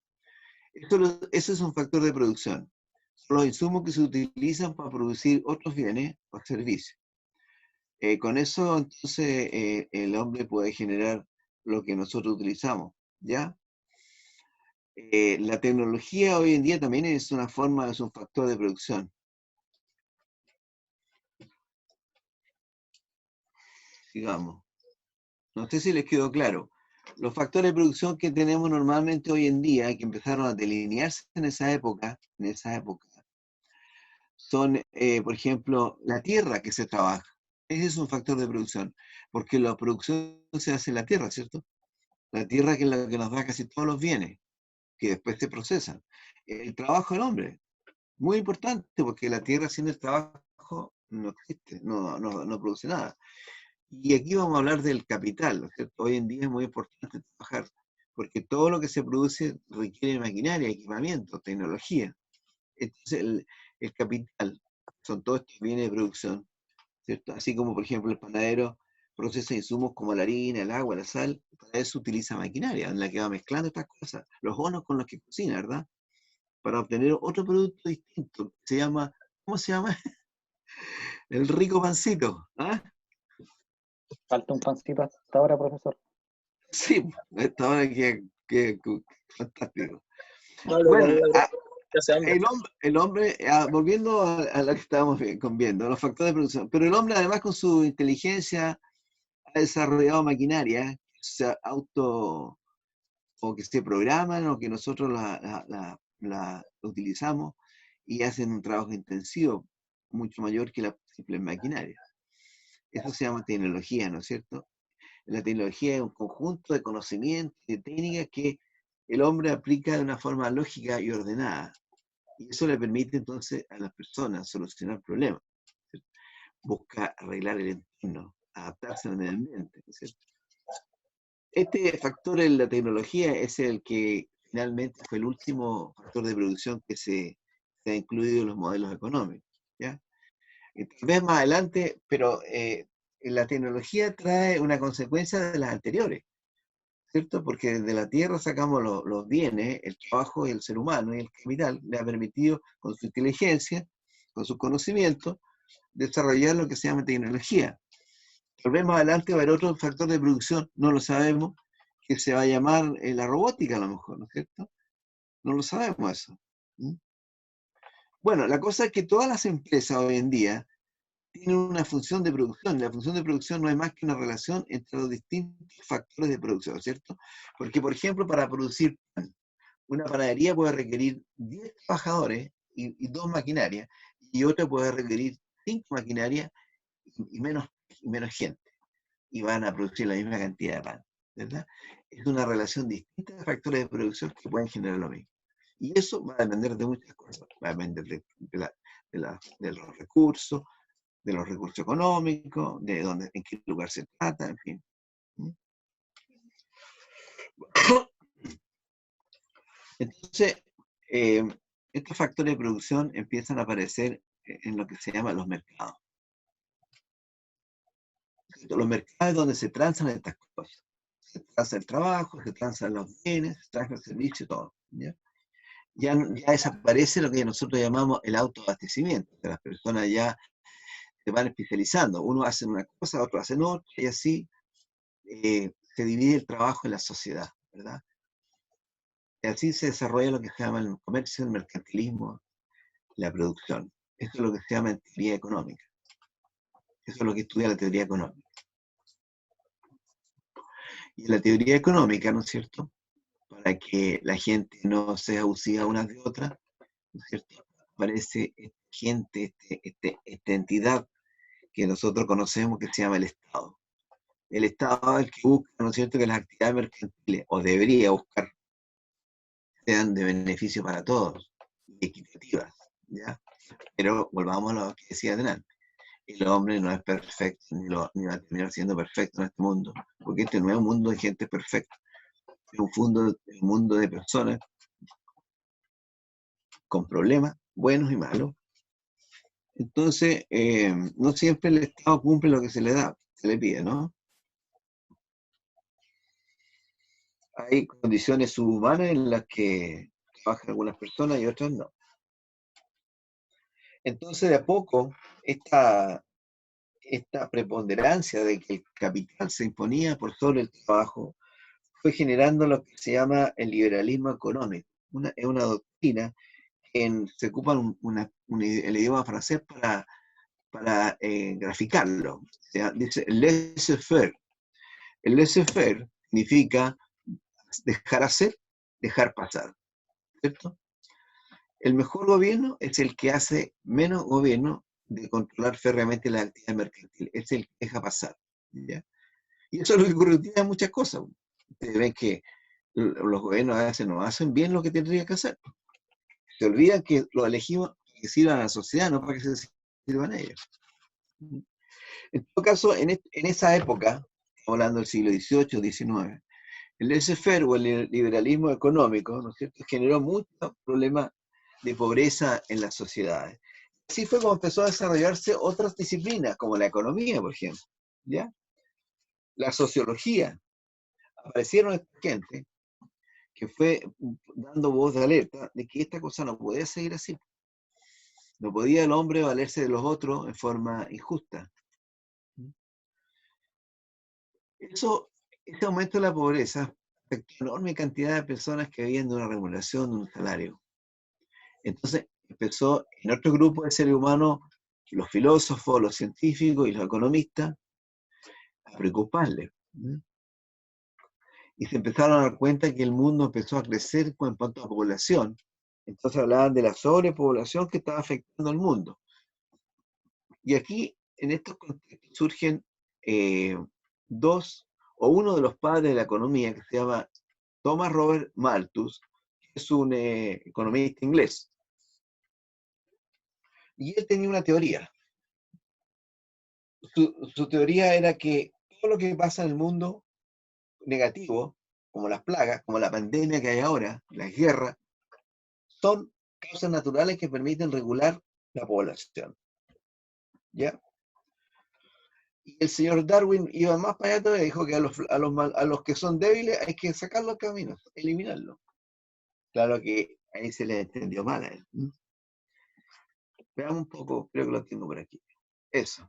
Eso es un factor de producción. Son los insumos que se utilizan para producir otros bienes o servicios. Con eso, entonces, el hombre puede generar lo que nosotros utilizamos, ¿ya? La tecnología hoy en día también es una forma, es un factor de producción. Digamos. No sé si les quedó claro. Los factores de producción que tenemos normalmente hoy en día, que empezaron a delinearse en esa época, son, por ejemplo, la tierra que se trabaja. Ese es un factor de producción, porque la producción se hace en la tierra, ¿cierto? La tierra que es la que nos da casi todos los bienes, que después se procesan. El trabajo del hombre, muy importante, porque la tierra sin el trabajo no existe, no produce nada. Y aquí vamos a hablar del capital, ¿no es cierto? Hoy en día es muy importante trabajar, porque todo lo que se produce requiere maquinaria, equipamiento, tecnología. Entonces, el capital son todos estos bienes de producción, ¿cierto? Así como, por ejemplo, el panadero procesa insumos como la harina, el agua, la sal, para eso utiliza maquinaria en la que va mezclando estas cosas, los hornos con los que cocina, ¿verdad? Para obtener otro producto distinto, se llama, ¿cómo se llama? El rico pancito, ¿ah? Falta un pancito hasta ahora, profesor. Sí, a esta hora que fantástico. Malo, Bueno, malo, que hace hambre. el hombre, volviendo a lo que estábamos viendo, los factores de producción, pero el hombre además con su inteligencia ha desarrollado maquinaria que se o que se programan o que nosotros la utilizamos y hacen un trabajo intensivo mucho mayor que la simple maquinaria. Eso se llama tecnología, ¿no es cierto? La tecnología es un conjunto de conocimientos y de técnicas que el hombre aplica de una forma lógica y ordenada. Y eso le permite entonces a las personas solucionar problemas, ¿cierto? Buscar arreglar el entorno, adaptarse al medio ambiente, ¿no es cierto? Este factor en la tecnología es el que finalmente fue el último factor de producción que se ha incluido en los modelos económicos, ¿ya? Y tal vez más adelante, pero la tecnología trae una consecuencia de las anteriores, ¿cierto? Porque desde la tierra sacamos los bienes, el trabajo y el ser humano y el capital le ha permitido, con su inteligencia, con sus conocimientos, desarrollar lo que se llama tecnología. Tal vez más adelante va a haber otro factor de producción, no lo sabemos, que se va a llamar la robótica a lo mejor, ¿no es cierto? No lo sabemos eso. ¿Mm? Bueno, la cosa es que todas las empresas hoy en día tienen una función de producción. La función de producción no es más que una relación entre los distintos factores de producción, ¿cierto? Porque, por ejemplo, para producir pan, una panadería puede requerir 10 trabajadores y 2 maquinarias, y otra puede requerir 5 maquinarias y menos gente, y van a producir la misma cantidad de pan, ¿verdad? Es una relación distinta de factores de producción que pueden generar lo mismo. Y eso va a depender de muchas cosas. Va a depender de los recursos económicos, de dónde, en qué lugar se trata, en fin. Entonces, estos factores de producción empiezan a aparecer en lo que se llama los mercados. Los mercados es donde se transan estas cosas. Se transa el trabajo, se transan los bienes, se transa el servicio, todo. Ya desaparece lo que nosotros llamamos el autoabastecimiento, que las personas ya se van especializando. Uno hace una cosa, otro hace otra, y así se divide el trabajo en la sociedad, ¿verdad? Y así se desarrolla lo que se llama el comercio, el mercantilismo, la producción. Eso es lo que se llama en teoría económica. Eso es lo que estudia la teoría económica. Y en la teoría económica, ¿no es cierto?, para que la gente no sea abusiva unas de otras, ¿no es cierto?, aparece esta entidad que nosotros conocemos que se llama el Estado. El Estado es el que busca, ¿no es cierto?, que las actividades mercantiles, o debería buscar, sean de beneficio para todos, y equitativas, ¿ya? Pero volvamos a lo que decía adelante. El hombre no es perfecto, ni va a terminar siendo perfecto en este mundo, porque este no es un mundo de gente perfecta, es un mundo de personas con problemas buenos y malos. Entonces, no siempre el Estado cumple lo que se le pide, ¿no? Hay condiciones subhumanas en las que trabajan algunas personas y otras no. Entonces, de a poco, esta preponderancia de que el capital se imponía por sobre el trabajo fue generando lo que se llama el liberalismo económico. Es una doctrina que se ocupa el idioma francés para graficarlo. O sea, dice laissez-faire. El laissez-faire significa dejar hacer, dejar pasar, ¿cierto? El mejor gobierno es el que hace menos gobierno de controlar férreamente la actividad mercantil, es el que deja pasar, ¿ya? Y eso es lo que ocurre en muchas cosas. Ustedes ven que los gobiernos a veces no hacen bien lo que tendrían que hacer. Se olvidan que los elegimos para que sirvan a la sociedad, no para que se sirvan a ellos. En todo caso, en esa época, hablando del siglo XVIII, XIX, el laissez-faire o el liberalismo económico, ¿no es cierto?, generó muchos problemas de pobreza en las sociedades. Así fue como empezó a desarrollarse otras disciplinas, como la economía, por ejemplo, ¿ya? La sociología. Aparecieron esta gente que fue dando voz de alerta de que esta cosa no podía seguir así. No podía el hombre valerse de los otros en forma injusta. Ese aumento de la pobreza afectó a una enorme cantidad de personas que vivían de una remuneración, de un salario. Entonces empezó en otro grupo de seres humanos, los filósofos, los científicos y los economistas, a preocuparles. Y se empezaron a dar cuenta que el mundo empezó a crecer en cuanto a población. Entonces hablaban de la sobrepoblación que estaba afectando al mundo. Y aquí, en estos contextos, surgen uno de los padres de la economía, que se llama Thomas Robert Malthus, que es un economista inglés. Y él tenía una teoría. Su teoría era que todo lo que pasa en el mundo negativo, como las plagas, como la pandemia que hay ahora, las guerras, son causas naturales que permiten regular la población. ¿Ya? Y el señor Darwin iba más para allá todavía, dijo que a los que son débiles hay que sacar los caminos, eliminarlos. Claro que ahí se le entendió mal a él. Veamos un poco, creo que lo tengo por aquí. Eso.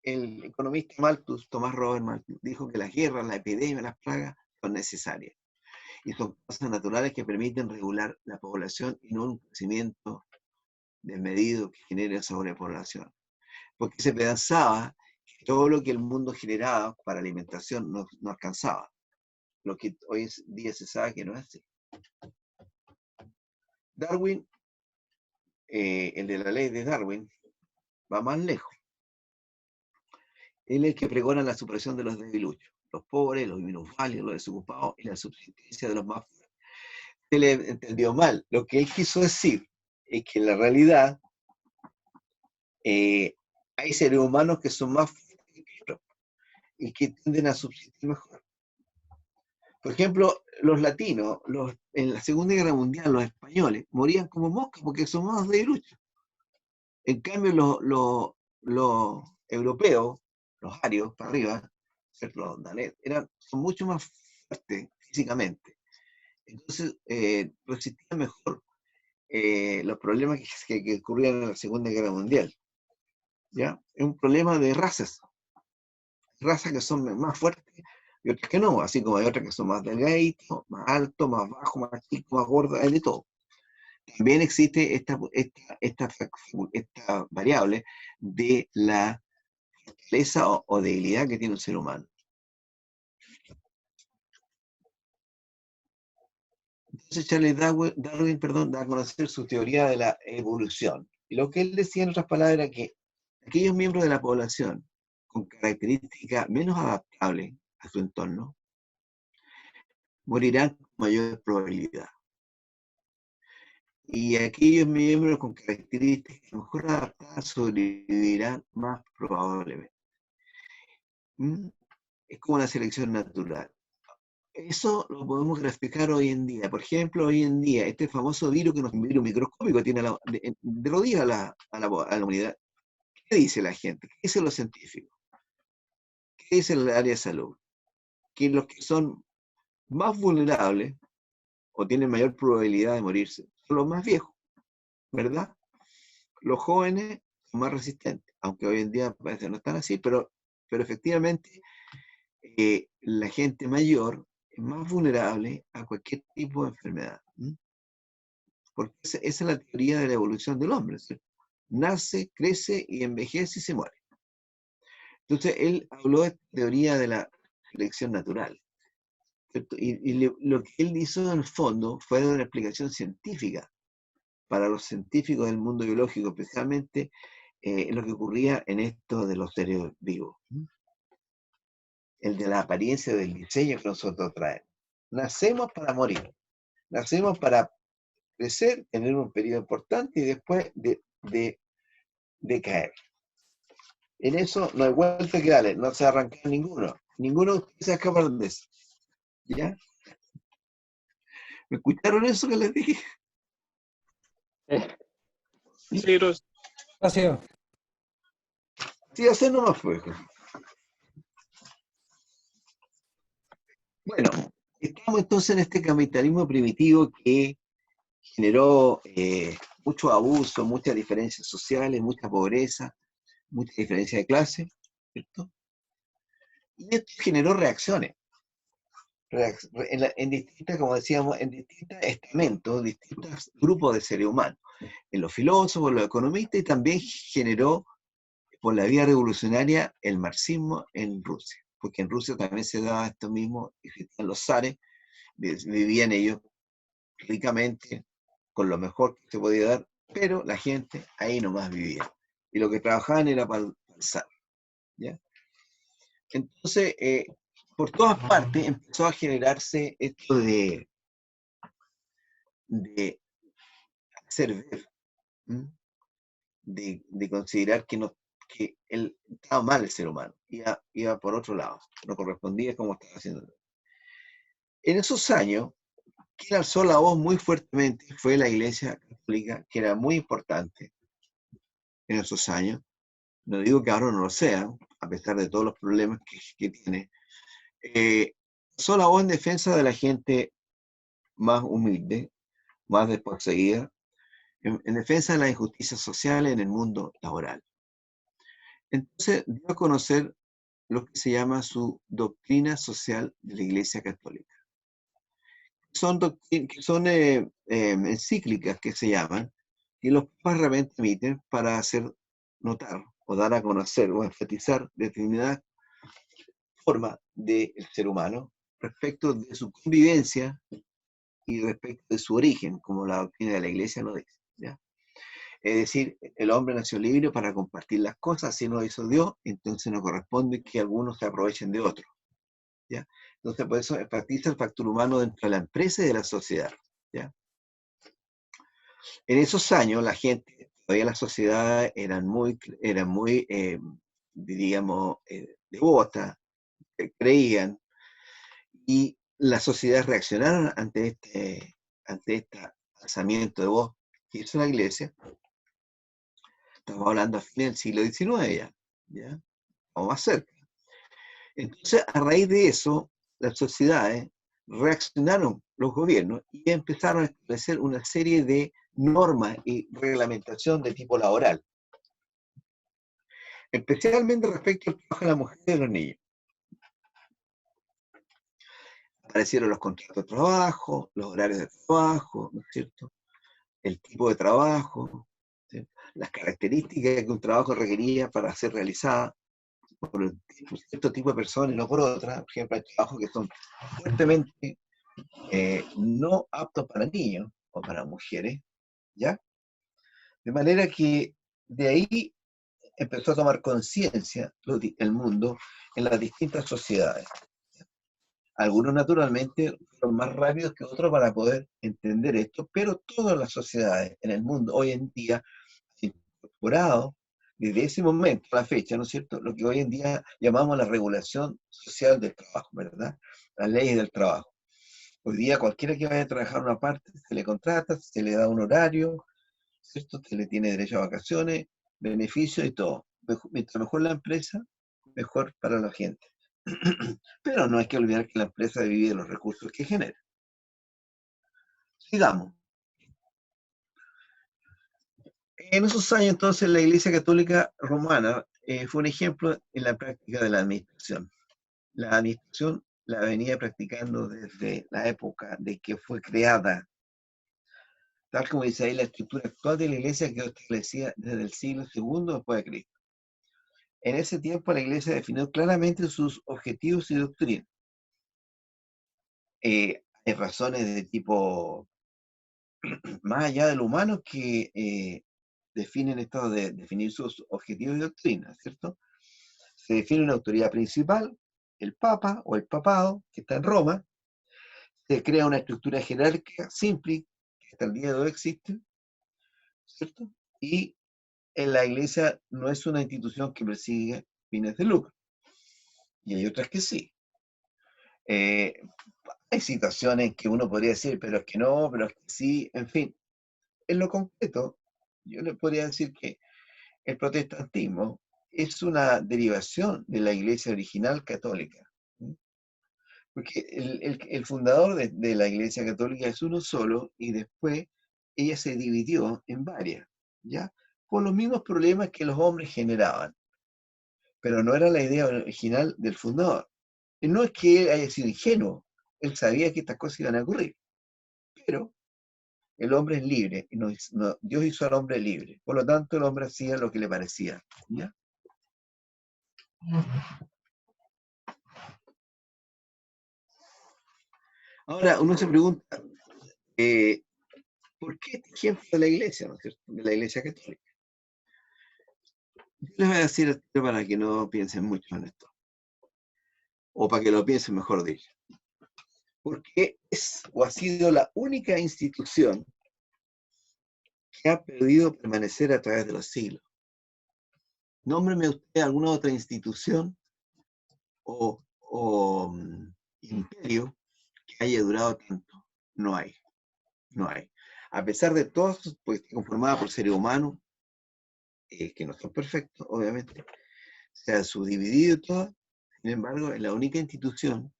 El economista Malthus, Tomás Robert Malthus, dijo que las guerras, las epidemias, las plagas son necesarias. y son causas naturales que permiten regular la población y no un crecimiento desmedido que genere sobrepoblación. Porque se pensaba que todo lo que el mundo generaba para alimentación no alcanzaba, lo que hoy en día se sabe que no es así. Darwin, el de la ley de Darwin, va más lejos. Él es el que pregona la supresión de los debiluchos, los pobres, los minusválidos, los desocupados y la subsistencia de los más fuertes. Se le entendió mal. Lo que él quiso decir es que en la realidad hay seres humanos que son más fuertes que otros y que tienden a subsistir mejor. Por ejemplo, los latinos, en la Segunda Guerra Mundial, los españoles, morían como moscas porque son más debiluchos. En cambio, los europeos, los arios, para arriba, los danés, son mucho más fuertes físicamente. Entonces, resistían mejor los problemas que ocurrían en la Segunda Guerra Mundial. ¿Ya? Es un problema de razas que son más fuertes y otras que no, así como hay otras que son más delgaditos, más altos, más bajos, más chicos, más gordos, hay de todo. También existe esta variable de la fortaleza o debilidad que tiene un ser humano. Entonces Charles Darwin, da a conocer su teoría de la evolución. Y lo que él decía, en otras palabras, era que aquellos miembros de la población con características menos adaptables a su entorno morirán con mayor probabilidad. Y aquellos miembros con características mejor adaptadas sobrevivirán más probablemente. Es como la selección natural. Eso lo podemos graficar hoy en día. Por ejemplo, hoy en día, este famoso virus, que no es un virus microscópico, tiene de rodillas a la humanidad. ¿Qué dice la gente? ¿Qué dicen los científicos? ¿Qué dice el área de salud? Que los que son más vulnerables o tienen mayor probabilidad de morirse son los más viejos, ¿verdad? Los jóvenes son más resistentes, aunque hoy en día parece que no están así, pero efectivamente la gente mayor es más vulnerable a cualquier tipo de enfermedad. Porque esa es la teoría de la evolución del hombre, ¿cierto? Nace, crece y envejece y se muere. Entonces él habló de teoría de la selección natural, ¿cierto? Lo que él hizo en el fondo fue dar una explicación científica para los científicos del mundo biológico, especialmente lo que ocurría en esto de los seres vivos. El de la apariencia del diseño que nosotros traemos. Nacemos para morir. Nacemos para crecer, tener un periodo importante y después de caer. En eso no hay vuelta que darle, no se arranca ninguno. Ninguno de ustedes se escapa de eso. ¿Ya? ¿Me escucharon eso que les dije? Sí, Ros. Gracias. Sí, hacer nomás fue. Bueno, estamos entonces en este capitalismo primitivo que generó mucho abuso, muchas diferencias sociales, mucha pobreza, mucha diferencia de clase, ¿cierto? Y esto generó reacciones. En distintas, como decíamos, en distintos estamentos, distintos grupos de seres humanos. En los filósofos, los economistas, y también generó por la vía revolucionaria el marxismo en Rusia. Porque en Rusia también se daba esto mismo, existían los zares, vivían ellos ricamente, con lo mejor que se podía dar, pero la gente ahí nomás vivía. Y lo que trabajaban era para el zar. ¿Ya? Entonces, por todas partes empezó a generarse esto de hacer ver, de considerar que estaba mal el ser humano, iba por otro lado, no correspondía como estaba haciendo. En esos años, quien alzó la voz muy fuertemente fue la Iglesia Católica, que era muy importante en esos años. No digo que ahora no lo sea, a pesar de todos los problemas que tiene. Alzó la voz en defensa de la gente más humilde, más desposeída, en defensa de las injusticias sociales en el mundo laboral. Entonces dio a conocer lo que se llama su doctrina social de la Iglesia Católica. que son encíclicas que se llaman, que los papas realmente emiten para hacer notar o dar a conocer o enfatizar determinada forma del ser humano respecto de su convivencia y respecto de su origen, como la doctrina de la Iglesia lo dice, ¿ya? Es decir, el hombre nació libre para compartir las cosas, si no lo hizo Dios, entonces no corresponde que algunos se aprovechen de otros, ¿ya? Entonces, por eso enfatiza el factor humano dentro de la empresa y de la sociedad, ¿ya? En esos años, la gente, todavía las sociedades eran muy diríamos, devotas, creían, y las sociedades reaccionaron ante este alzamiento de voz que hizo la Iglesia. Estamos hablando a fines del siglo XIX ¿ya? O más cerca. Entonces, a raíz de eso, las sociedades reaccionaron, los gobiernos, y empezaron a establecer una serie de normas y reglamentación de tipo laboral, especialmente respecto al trabajo de la mujer y de los niños. Aparecieron los contratos de trabajo, los horarios de trabajo, ¿no es cierto? El tipo de trabajo, ¿sí? Las características que un trabajo requería para ser realizada por un cierto tipo de personas y no por otras. Por ejemplo, hay trabajos que son fuertemente no aptos para niños o para mujeres, ¿ya? De manera que de ahí empezó a tomar conciencia el mundo en las distintas sociedades. Algunos naturalmente fueron más rápidos que otros para poder entender esto, pero todas las sociedades en el mundo hoy en día han incorporado desde ese momento a la fecha, ¿no es cierto?, lo que hoy en día llamamos la regulación social del trabajo, ¿verdad? Las leyes del trabajo. Hoy día cualquiera que vaya a trabajar una parte se le contrata, se le da un horario, ¿cierto? Se le tiene derecho a vacaciones, beneficios y todo. Mientras mejor la empresa, mejor para la gente. Pero no hay que olvidar que la empresa vive de los recursos que genera. Sigamos. En esos años, entonces, la Iglesia Católica Romana fue un ejemplo en la práctica de la administración. La administración la venía practicando desde la época de que fue creada. Tal como dice ahí, la estructura actual de la Iglesia quedó establecida desde el siglo II después de Cristo. En ese tiempo la Iglesia definió claramente sus objetivos y doctrinas. Hay razones de tipo más allá de lo humano que definen esto de definir sus objetivos y doctrinas, ¿cierto? Se define una autoridad principal, el Papa o el Papado, que está en Roma. Se crea una estructura jerárquica simple, que hasta el día de hoy existe, ¿cierto? Y en la Iglesia no es una institución que persigue fines de lucro. Y hay otras que sí. Hay situaciones que uno podría decir, pero es que no, pero es que sí, en fin. En lo concreto, yo le podría decir que el protestantismo es una derivación de la Iglesia original católica. ¿Sí? Porque el fundador de la Iglesia católica es uno solo y después ella se dividió en varias, ¿ya? Por los mismos problemas que los hombres generaban. Pero no era la idea original del fundador. Y no es que él haya sido ingenuo, él sabía que estas cosas iban a ocurrir. Pero el hombre es libre, y Dios hizo al hombre libre. Por lo tanto, el hombre hacía lo que le parecía, ¿ya? Ahora, uno se pregunta, ¿por qué este ejemplo de la Iglesia, ¿no es cierto? De la Iglesia católica. Yo les voy a decir esto para que no piensen mucho en esto. O para que lo piensen, mejor dicho. Porque es o ha sido la única institución que ha podido permanecer a través de los siglos. Nómbreme usted alguna otra institución o imperio que haya durado tanto. No hay. No hay. A pesar de todo, pues conformada por seres humanos, que no son perfectos, obviamente, se ha subdividido y todo, sin embargo, es la única institución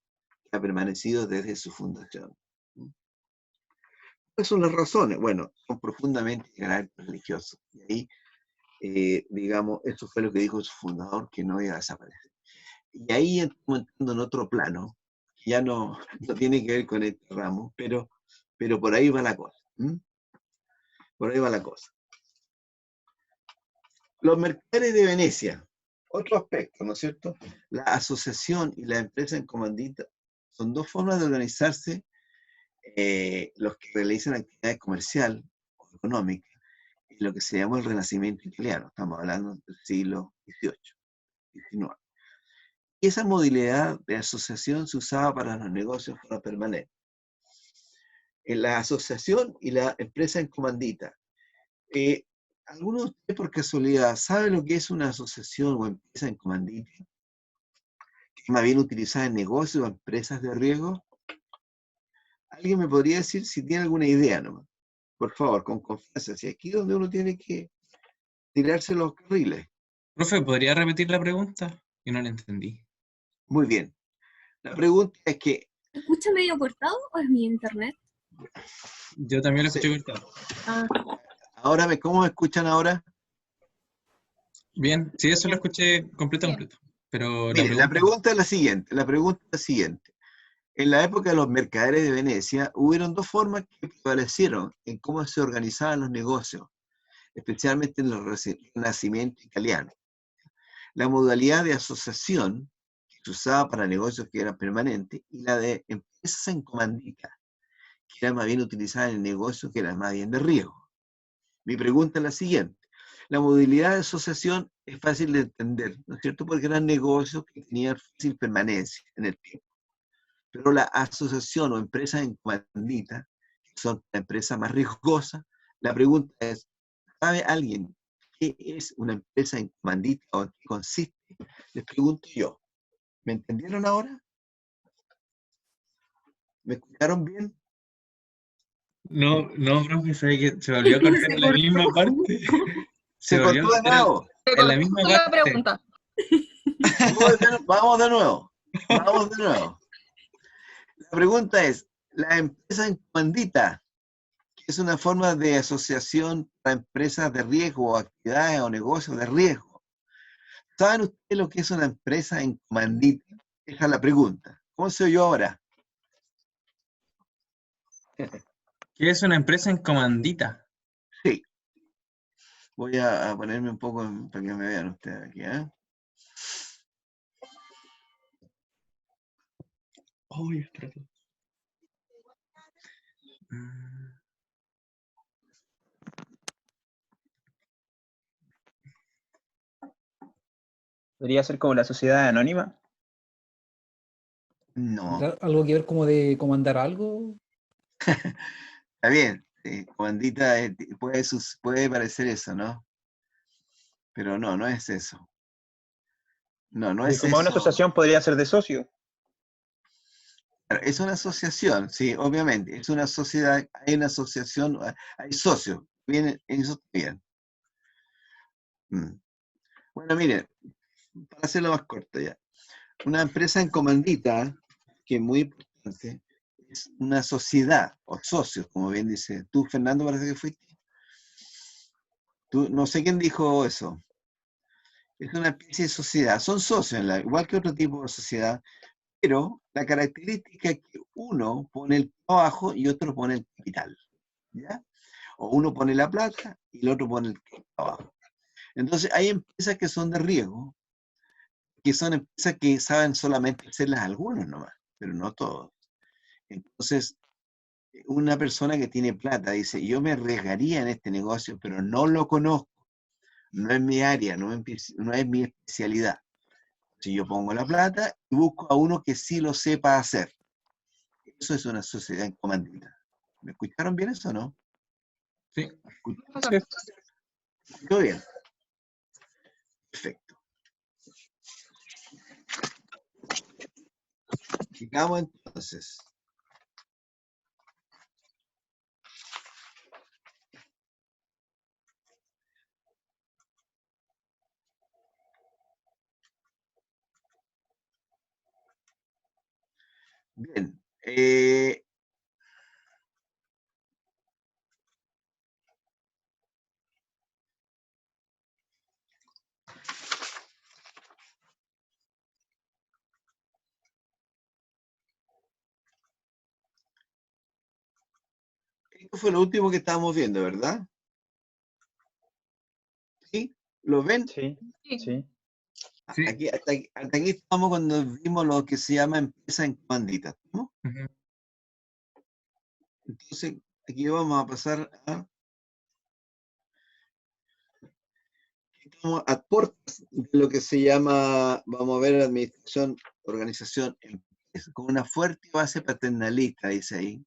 que ha permanecido desde su fundación. ¿Cuáles son las razones? Bueno, son profundamente de carácter religioso. Y ahí, digamos, eso fue lo que dijo su fundador, que no iba a desaparecer. Y ahí estamos entrando en otro plano, ya no tiene que ver con este ramo, pero por ahí va la cosa. Por ahí va la cosa. Los mercaderes de Venecia, otro aspecto, ¿no es cierto? La asociación y la empresa en comandita son dos formas de organizarse los que realizan actividades comercial o económica en lo que se llama el Renacimiento italiano. Estamos hablando del siglo XVIII, XIX. Y esa modalidad de asociación se usaba para los negocios para permanentes. En la asociación y la empresa en comandita. ¿Alguno de ustedes por casualidad sabe lo que es una asociación o empresa en comandita? Que es más bien utilizada en negocios o empresas de riesgo. ¿Alguien me podría decir si tiene alguna idea nomás? Por favor, con confianza. Si aquí es donde uno tiene que tirarse los carriles. Profe, ¿podría repetir la pregunta? Que no la entendí. Muy bien. La pregunta es que... ¿Se escucha medio cortado o es mi internet? Yo también lo Sí. escuché cortado. Ah, Ahora, ¿cómo me escuchan ahora? Bien, sí, eso lo escuché completo. Pero la Mire, la pregunta, pregunta es la siguiente. La pregunta es la siguiente. En la época de los mercaderes de Venecia, hubieron dos formas que prevalecieron en cómo se organizaban los negocios, especialmente en el Renacimiento italiano. La modalidad de asociación, que se usaba para negocios que eran permanentes, y la de empresas en comandita, que era más bien utilizada en negocios que eran más bien de riesgo. Mi pregunta es la siguiente. La modalidad de asociación es fácil de entender, ¿no es cierto? Porque eran negocios que tenían fácil permanencia en el tiempo. Pero la asociación o empresa en comandita, que son la empresa más riesgosa, la pregunta es, ¿sabe alguien qué es una empresa en comandita o en qué consiste? Les pregunto yo. ¿Me entendieron ahora? ¿Me escucharon bien? no, profe, sabe que se volvió a cortar en la misma parte. Se Se volvió a cortó de cortar nuevo. Se en la cortó misma con la parte. pregunta. Vamos de nuevo. Vamos de nuevo. La pregunta es, ¿la empresa en comandita, que es una forma de asociación para empresas de riesgo o actividades o negocios de riesgo, ¿saben ustedes lo que es una empresa en comandita? Esa es la pregunta. ¿Cómo se oyó ahora? ¿Qué es una empresa en comandita? Sí. Voy a ponerme un poco para que me vean ustedes aquí. Uy, espérate. Mm, ¿Podría ser como la sociedad anónima? No, ¿Algo que ver como de comandar algo? está bien. Comandita puede parecer eso, ¿no? Pero no, no es eso. No Y es como una eso. asociación podría ser de socio. Claro, es una asociación, sí, obviamente. Es una sociedad, hay una asociación, hay socios. Bien, eso está bien. Bueno, miren, para hacerlo más corto ya. Una empresa en comandita, que es muy importante, es una sociedad o socios, como bien dice. Tú, Fernando, parece que fuiste. Tú, no sé quién dijo eso. Es una especie de sociedad. Son socios, igual que otro tipo de sociedad, pero la característica es que uno pone el trabajo y otro pone el capital. ¿Ya? O uno pone la plata y el otro pone el trabajo. Entonces, hay empresas que son de riesgo, que son empresas que saben solamente hacerlas algunos nomás, pero no todos. Entonces, una persona que tiene plata dice, yo me arriesgaría en este negocio, pero no lo conozco, no es mi área, no es mi especialidad. Si yo pongo la plata y busco a uno que sí lo sepa hacer. Eso es una sociedad en comandita. ¿Me escucharon bien eso o no? sí. Sí. ¿Escuchó bien? Perfecto. Sigamos entonces. Bien. Esto fue lo último que estábamos viendo, ¿verdad? ¿Sí? ¿Lo ven? Sí, Sí. sí. Sí. Hasta aquí estamos cuando vimos lo que se llama empresa en comandita, ¿no? Ujú. Entonces, aquí vamos a pasar a... Estamos a puertas de lo que se llama, vamos a ver, administración, organización, empresa, con una fuerte base paternalista, dice ahí,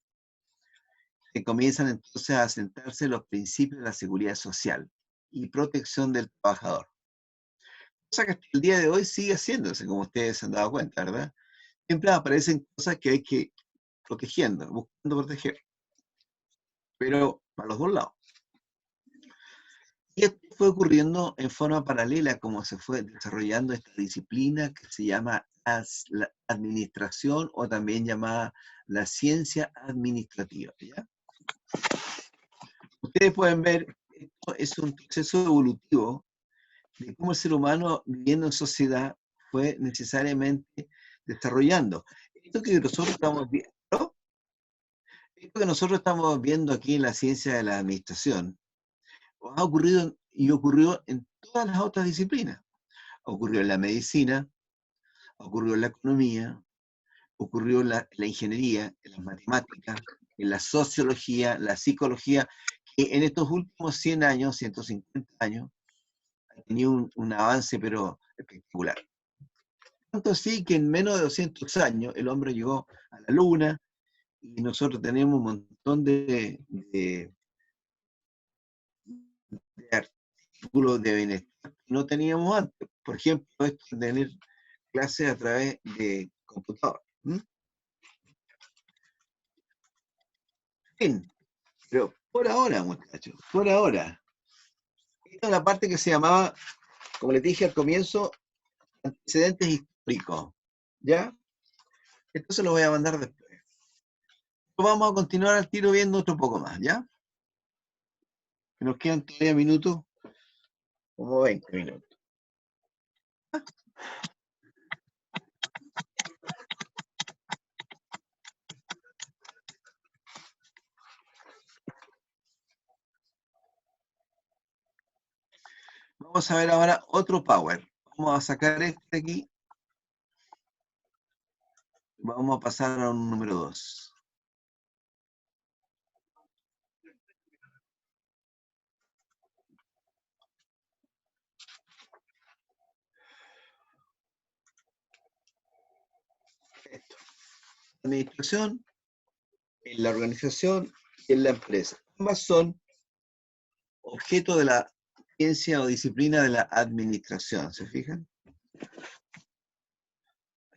que comienzan entonces a asentarse los principios de la seguridad social y protección del trabajador. Cosa que hasta el día de hoy sigue haciéndose, como ustedes se han dado cuenta, ¿verdad? Siempre aparecen cosas que hay que ir protegiendo, buscando proteger, pero para los dos lados. Y esto fue ocurriendo en forma paralela como se fue desarrollando esta disciplina que se llama la administración o también llamada la ciencia administrativa, ¿ya? Ustedes pueden ver, esto es un proceso evolutivo de cómo el ser humano viviendo en sociedad fue necesariamente desarrollando. Esto que nosotros estamos viendo aquí en la ciencia de la administración ha ocurrido y ocurrió en todas las otras disciplinas. Ocurrió en la medicina, ocurrió en la economía, ocurrió en la ingeniería, en las matemáticas, en la sociología, la psicología, que en estos últimos 100 años, 150 años, ha tenido un avance pero espectacular. Tanto así que en menos de 200 años el hombre llegó a la luna y nosotros tenemos un montón de artículos de bienestar que no teníamos antes. Por ejemplo, esto de tener clases a través de computador. Bien, pero por ahora, muchachos, por ahora. Esta es la parte que se llamaba, como les dije al comienzo, antecedentes históricos. ¿Ya? Esto se lo voy a mandar después. Vamos a continuar al tiro viendo otro poco más, ¿ya? Que nos quedan todavía minutos, como 20 minutos. Vamos a ver ahora otro power. Vamos a sacar este aquí. Vamos a pasar a un número 2. Esto. Administración, en la organización y en la empresa. Ambas son objeto de la ciencia o disciplina de la administración, ¿se fijan?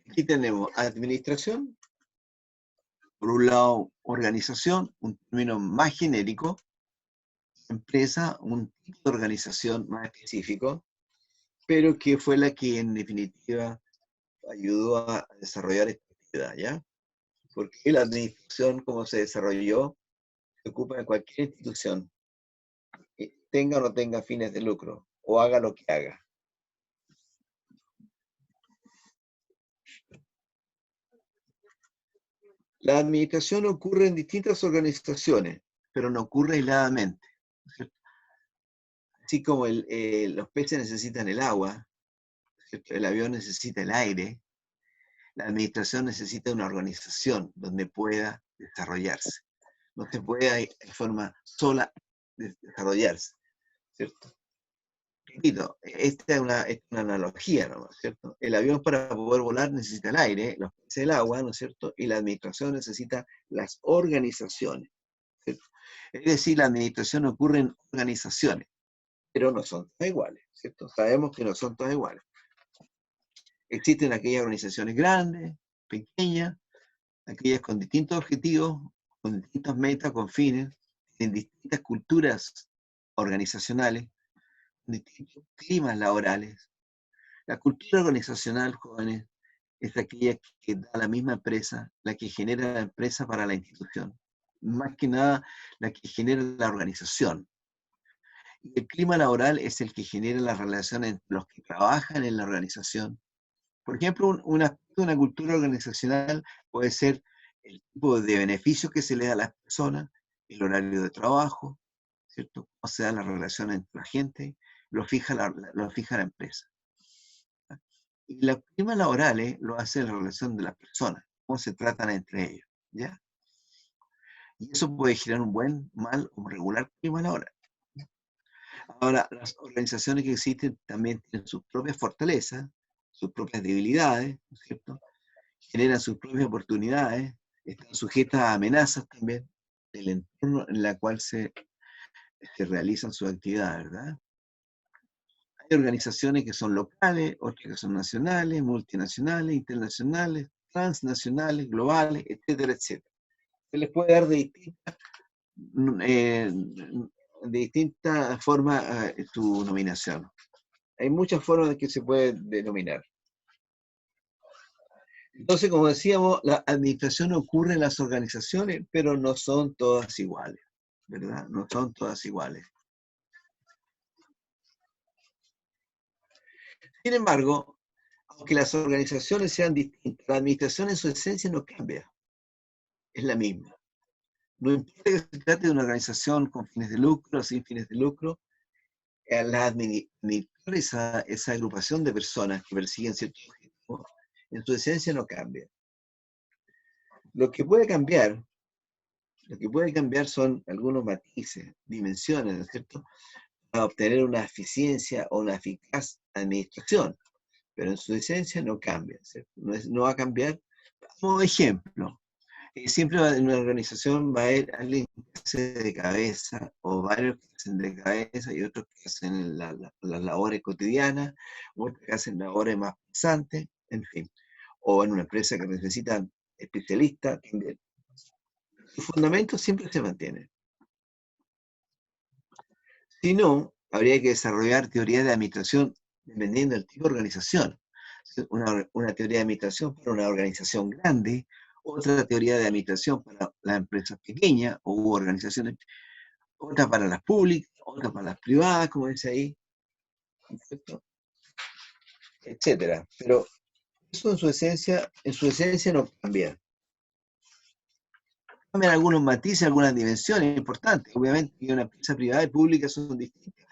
Aquí tenemos administración, por un lado organización, un término más genérico, empresa, un tipo de organización más específico, pero que fue la que en definitiva ayudó a desarrollar esta actividad, ¿ya? Porque la administración, como se desarrolló, se ocupa de cualquier institución, tenga o no tenga fines de lucro, o haga lo que haga. La administración ocurre en distintas organizaciones, pero no ocurre aisladamente, ¿cierto? Así como los peces necesitan el agua, ¿cierto? El avión necesita el aire, la administración necesita una organización donde pueda desarrollarse. No se puede de forma sola desarrollarse, ¿cierto? Repito, esta es una analogía, ¿no es cierto? El avión para poder volar necesita el aire, los peces el agua, ¿no es cierto? Y la administración necesita las organizaciones, ¿cierto? Es decir, la administración ocurre en organizaciones, pero no son todas iguales, ¿cierto? Sabemos que no son todas iguales. Existen aquellas organizaciones grandes, pequeñas, aquellas con distintos objetivos, con distintas metas, con fines, en distintas culturas organizacionales, distintos climas laborales. La cultura organizacional, jóvenes, es aquella que da la misma empresa, la que genera la empresa para la institución. Más que nada, la que genera la organización. Y el clima laboral es el que genera las relaciones entre los que trabajan en la organización. Por ejemplo, un aspecto de una cultura organizacional puede ser el tipo de beneficios que se le da a las personas, el horario de trabajo, ¿cierto? Cómo se da la relación entre la gente, lo fija la empresa. Y los climas laborales lo hace la relación de las personas, cómo se tratan entre ellos, ¿ya? Y eso puede generar un buen, mal o regular clima laboral. Ahora, las organizaciones que existen también tienen sus propias fortalezas, sus propias debilidades, ¿no es cierto? Generan sus propias oportunidades, están sujetas a amenazas también del entorno en el cual se realizan sus actividades, ¿verdad? Hay organizaciones que son locales, otras que son nacionales, multinacionales, internacionales, transnacionales, globales, etcétera, etcétera. Se les puede dar de distintas formas tu nominación. Hay muchas formas en que se puede denominar. Entonces, como decíamos, la administración ocurre en las organizaciones, pero no son todas iguales, ¿verdad? No son todas iguales. Sin embargo, aunque las organizaciones sean distintas, la administración en su esencia no cambia. Es la misma. No importa que se trate de una organización con fines de lucro o sin fines de lucro, la administradores, esa agrupación de personas que persiguen ciertos objetivos, en su esencia no cambia. Lo que puede cambiar son algunos matices, dimensiones, ¿no es cierto?, para obtener una eficiencia o una eficaz administración, pero en su esencia no cambia, ¿cierto? No va a cambiar. Como ejemplo, siempre en una organización va a haber alguien que hace de cabeza, o varios que hacen de cabeza, y otros que hacen las labores cotidianas, otros que hacen labores más pesantes, en fin. O en una empresa que necesitan especialistas también. Sus fundamentos siempre se mantienen. Si no, habría que desarrollar teorías de administración dependiendo del tipo de organización. Una teoría de administración para una organización grande, otra teoría de administración para las empresas pequeñas o organizaciones, otra para las públicas, otra para las privadas, como dice ahí, ¿cierto?, etcétera. Pero eso en su esencia no cambia. Cambian algunos matices, algunas dimensiones importantes. Obviamente que una empresa privada y pública son distintas,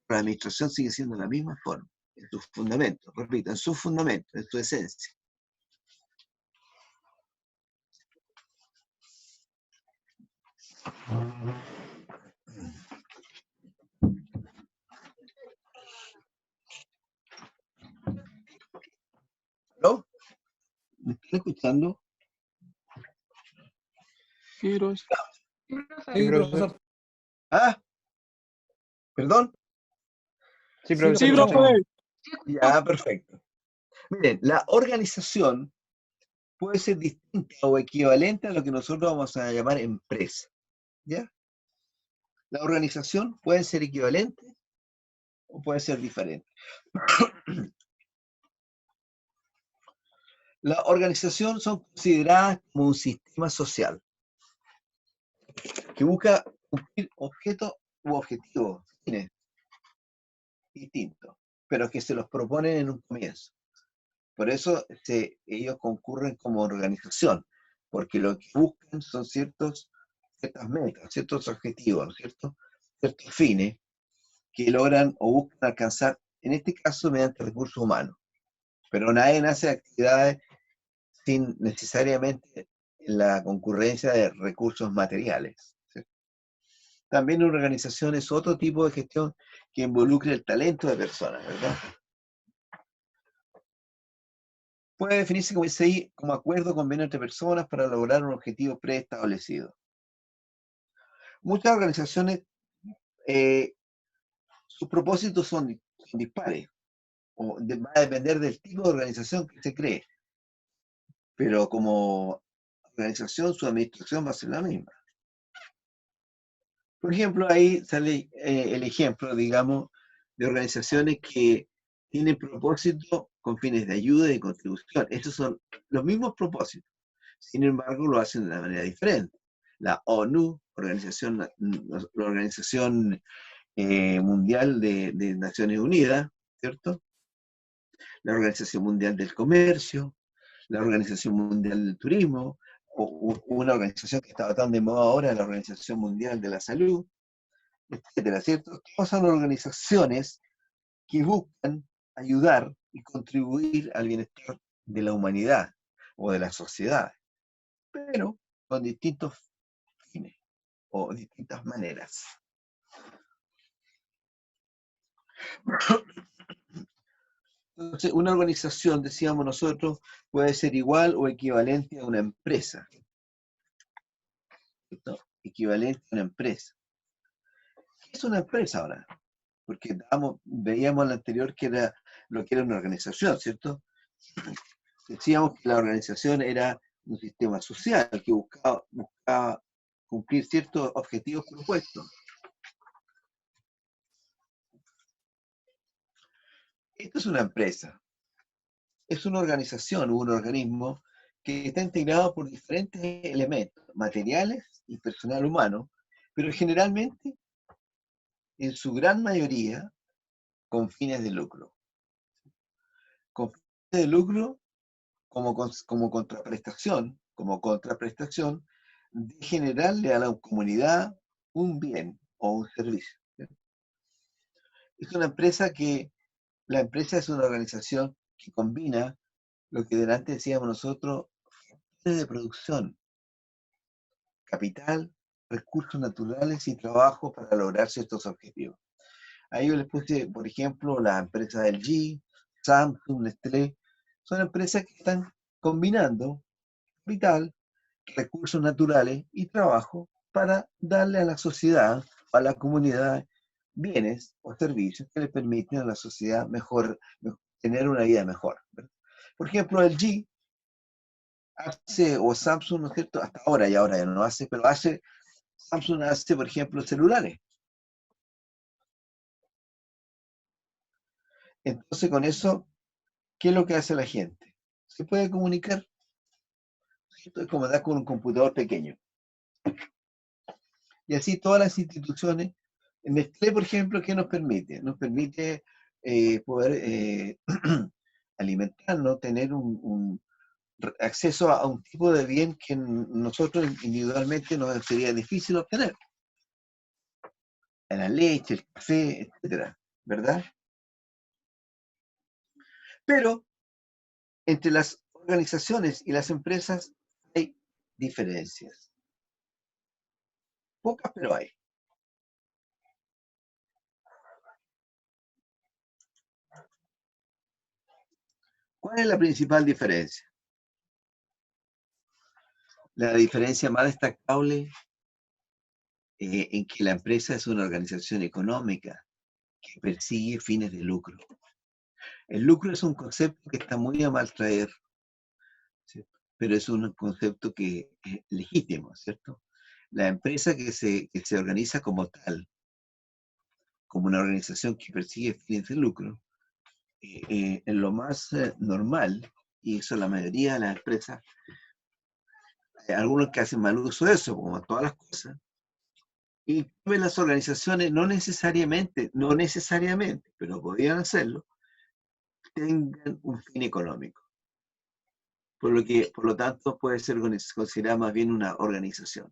pero la administración sigue siendo la misma forma, en sus fundamentos, repito, en sus fundamentos, en su esencia. ¿No? ¿Me están escuchando? Sí, profesor. Sí, profe. Sí, profesor. ¿Ah? ¿Perdón? Sí, Sí, profesor. Sí, lo profe. escuchamos. Sí, escucho. Ya, perfecto. Miren, la organización puede ser distinta o equivalente a lo que nosotros vamos a llamar empresa, ¿ya? La organización puede ser equivalente o puede ser diferente. Las organizaciones son consideradas como un sistema social que busca cumplir objetos u objetivos, fines distintos, pero que se los proponen en un comienzo. Por eso ellos concurren como organización, porque lo que buscan son ciertas metas, ciertos objetivos, ¿cierto?, ciertos fines que logran o buscan alcanzar, en este caso mediante recursos humanos. Pero nadie hace actividades sin necesariamente la concurrencia de recursos materiales, ¿cierto? También una organización es otro tipo de gestión que involucra el talento de personas, ¿verdad? Puede definirse, como dice ahí, como acuerdo o convenio entre personas para lograr un objetivo preestablecido. Muchas organizaciones, sus propósitos son dispares, va a depender del tipo de organización que se cree, pero como organización, su administración va a ser la misma. Por ejemplo, ahí sale el ejemplo, digamos, de organizaciones que tienen propósito con fines de ayuda y contribución. Estos son los mismos propósitos, sin embargo, lo hacen de una manera diferente. La ONU, la Organización Mundial de Naciones Unidas, ¿cierto?, la Organización Mundial del Comercio, la Organización Mundial del Turismo, una organización que estaba tan de moda ahora, la Organización Mundial de la Salud, etcétera, ¿cierto? Todas son organizaciones que buscan ayudar y contribuir al bienestar de la humanidad o de la sociedad, pero con distintos fines o distintas maneras. Entonces, una organización, decíamos nosotros, puede ser igual o equivalente a una empresa. ¿Cierto? Equivalente a una empresa. ¿Qué es una empresa ahora? Porque veíamos en la anterior que era lo que era una organización, ¿cierto? Decíamos que la organización era un sistema social que buscaba cumplir ciertos objetivos propuestos. Esto es una empresa. Es una organización, un organismo que está integrado por diferentes elementos, materiales y personal humano, pero generalmente, en su gran mayoría, con fines de lucro. Con fines de lucro como contraprestación, de generarle a la comunidad un bien o un servicio. Es una empresa la empresa es una organización que combina lo que delante decíamos nosotros, de producción, capital, recursos naturales y trabajo para lograr ciertos objetivos. Ahí yo les puse, por ejemplo, la empresa LG, Samsung, Nestlé, son empresas que están combinando capital, recursos naturales y trabajo para darle a la sociedad, a la comunidad, bienes o servicios que le permiten a la sociedad tener una vida mejor, ¿verdad? Por ejemplo, LG hace, o Samsung, ¿no es cierto? Hasta ahora, y ahora ya no hace, pero Samsung hace, por ejemplo, celulares. Entonces, con eso, ¿qué es lo que hace la gente? Se puede comunicar. Es como dar con un computador pequeño. Y así todas las instituciones. Nestlé, por ejemplo, ¿qué nos permite? Nos permite poder alimentarnos, tener un acceso a un tipo de bien que nosotros individualmente nos sería difícil obtener. La leche, el café, etcétera, ¿verdad? Pero entre las organizaciones y las empresas hay diferencias. Pocas, pero hay. ¿Cuál es la principal diferencia? La diferencia más destacable en que la empresa es una organización económica que persigue fines de lucro. El lucro es un concepto que está muy a mal traer, ¿cierto? Pero es un concepto que es legítimo, ¿cierto? La empresa que se organiza como tal, como una organización que persigue fines de lucro, en lo más normal, y eso la mayoría de las empresas, hay algunos que hacen mal uso de eso, como todas las cosas, y las organizaciones no necesariamente, pero podrían hacerlo, tengan un fin económico. Por lo tanto, puede ser considerada más bien una organización.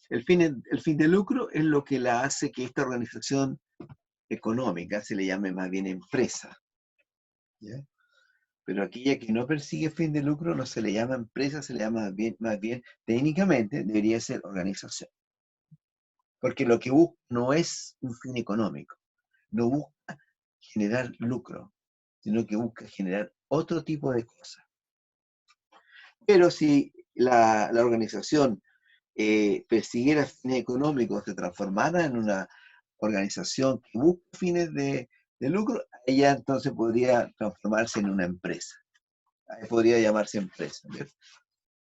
El fin de lucro es lo que la hace que esta organización económica se le llame más bien empresa. ¿Ya? Pero aquella que no persigue fin de lucro no se le llama empresa, se le llama más bien técnicamente debería ser organización. Porque lo que busca no es un fin económico, no busca generar lucro, sino que busca generar otro tipo de cosas. Pero si la organización persiguiera fines económicos, se transformara en una organización que busca fines de lucro, ella entonces podría transformarse en una empresa. Ahí podría llamarse empresa, ¿ves?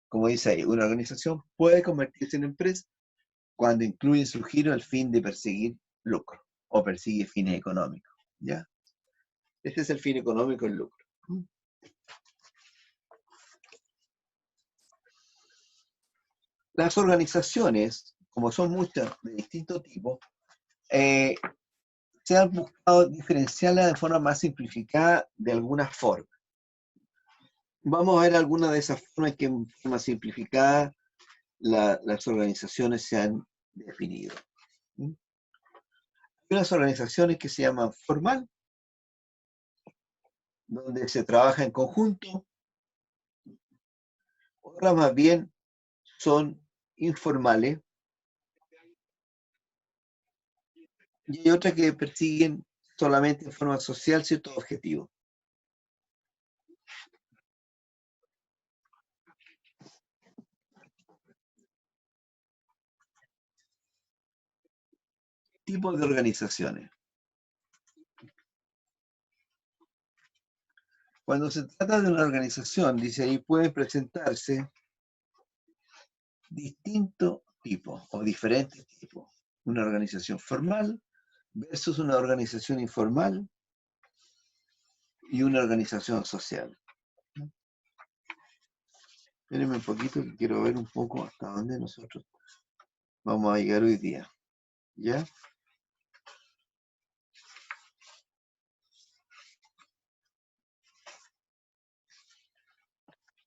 Como dice ahí, una organización puede convertirse en empresa cuando incluye en su giro el fin de perseguir lucro o persigue fines económicos, ¿ya? Este es el fin económico, el lucro. Las organizaciones, como son muchas de distintos tipos, se han buscado diferenciarlas de forma más simplificada de alguna forma. Vamos a ver algunas de esas formas que en forma simplificada las organizaciones se han definido. ¿Mm? Hay unas organizaciones que se llaman formal, donde se trabaja en conjunto. Otras más bien son informales. Y hay otras que persiguen solamente en forma social ciertos objetivos. Tipos de organizaciones. Cuando se trata de una organización, dice ahí, pueden presentarse distintos tipos o diferentes tipos. Una organización formal versus una organización informal y una organización social. Espérenme un poquito que quiero ver un poco hasta dónde nosotros vamos a llegar hoy día. ¿Ya?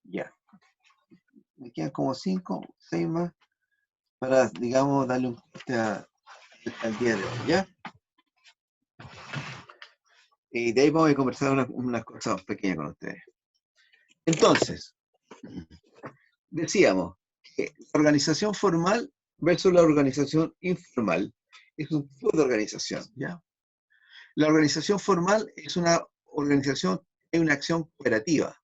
Ya. Me quedan como 5, 6 más para, digamos, darle un corte al día de hoy, ¿ya? Y de ahí vamos a conversar unas cosas pequeñas con ustedes. Entonces, decíamos que la organización formal versus la organización informal es un tipo de organización, ¿ya? La organización formal es una organización, es una acción cooperativa,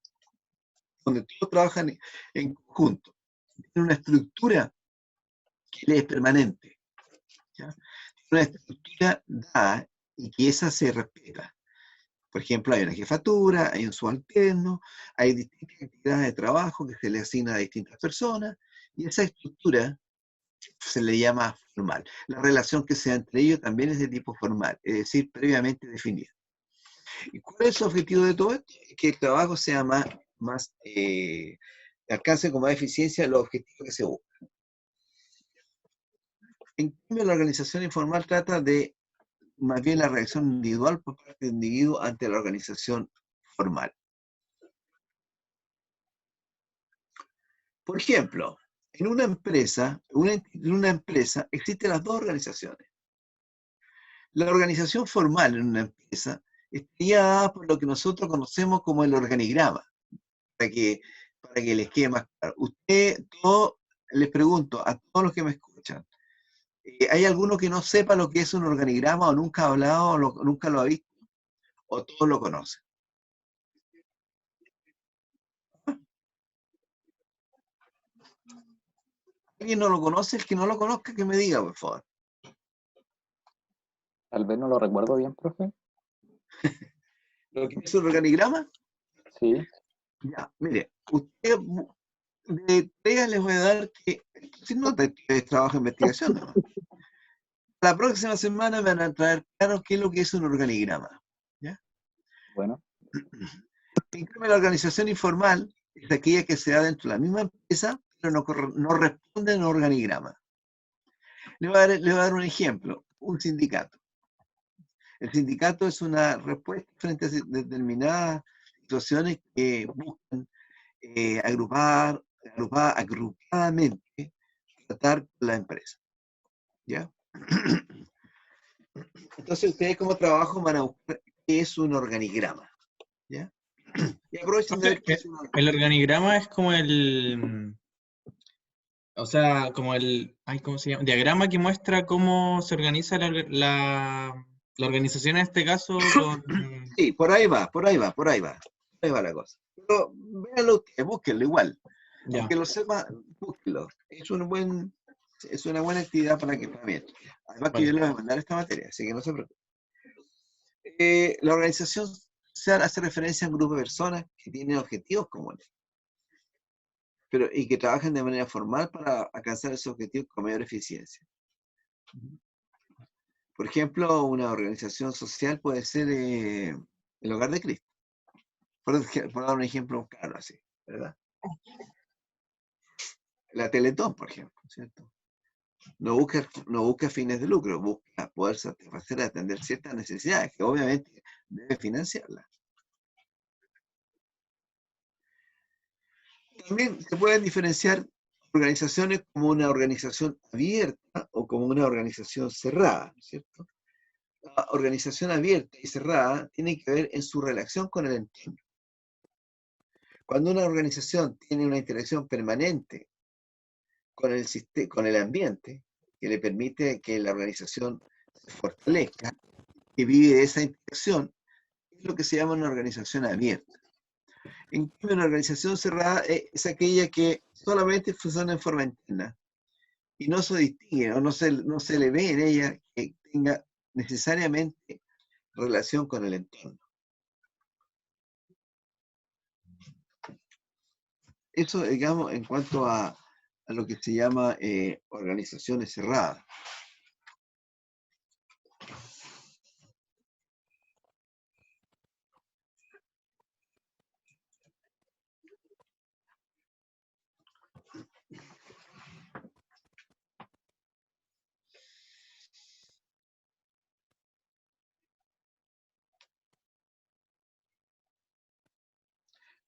donde todos trabajan en conjunto. Tiene una estructura que es permanente, ¿ya? Una estructura dada y que esa se respeta. Por ejemplo, hay una jefatura, hay un subalterno, hay distintas actividades de trabajo que se le asignan a distintas personas, y esa estructura se le llama formal. La relación que se da entre ellos también es de tipo formal, es decir, previamente definida. ¿Y cuál es el objetivo de todo esto? Que el trabajo sea alcance con más eficiencia los objetivos que se buscan. En cambio, la organización informal trata de más bien la reacción individual por parte del individuo ante la organización formal. Por ejemplo, en una empresa existen las dos organizaciones. La organización formal en una empresa estaría dada por lo que nosotros conocemos como el organigrama, para que les quede más claro. Les pregunto a todos los que me escuchan, ¿hay alguno que no sepa lo que es un organigrama o nunca ha hablado o nunca lo ha visto? ¿O todos lo conocen? ¿Alguien no lo conoce? El que no lo conozca, que me diga, por favor. Tal vez no lo recuerdo bien, profe. ¿Lo que es un organigrama? Sí. Ya, mire, usted de tareas les voy a dar que, si no, es trabajo de investigación, ¿no? La próxima semana me van a traer claro qué es lo que es un organigrama. ¿Ya? Bueno. En cambio, la organización informal es aquella que se da dentro de la misma empresa, pero no responde a un organigrama. Le voy a dar un ejemplo, un sindicato. El sindicato es una respuesta frente a determinadas situaciones que buscan agrupadamente tratar con la empresa. ¿Ya? Entonces ustedes como trabajo van a buscar qué es un organigrama. ¿Ya? Y aprovechen de ver qué es un organigrama. El organigrama es como o sea, como ¿cómo se llama? Diagrama que muestra cómo se organiza la organización en este caso con... Sí, por ahí va la cosa. Pero véanlo ustedes, búsquenlo igual. Ya. Aunque lo sepa, búsquenlo. Es una buena actividad para que también. Además que yo les voy a mandar esta materia, así que no se preocupen. La organización social hace referencia a un grupo de personas que tienen objetivos comunes, y que trabajan de manera formal para alcanzar esos objetivos con mayor eficiencia. Por ejemplo, una organización social puede ser el Hogar de Cristo. Por dar un ejemplo claro así, ¿verdad? La Teletón, por ejemplo, ¿cierto? No busca fines de lucro, busca poder satisfacer y atender ciertas necesidades que obviamente debe financiarlas. También se pueden diferenciar organizaciones como una organización abierta o como una organización cerrada, ¿cierto? La organización abierta y cerrada tiene que ver en su relación con el entorno. Cuando una organización tiene una interacción permanente con con el ambiente, que le permite que la organización se fortalezca, que vive de esa interacción, es lo que se llama una organización abierta. En cambio, una organización cerrada es aquella que solamente funciona en forma interna y no se distingue o no se le ve en ella que tenga necesariamente relación con el entorno. Eso, digamos, en cuanto a lo que se llama organizaciones cerradas.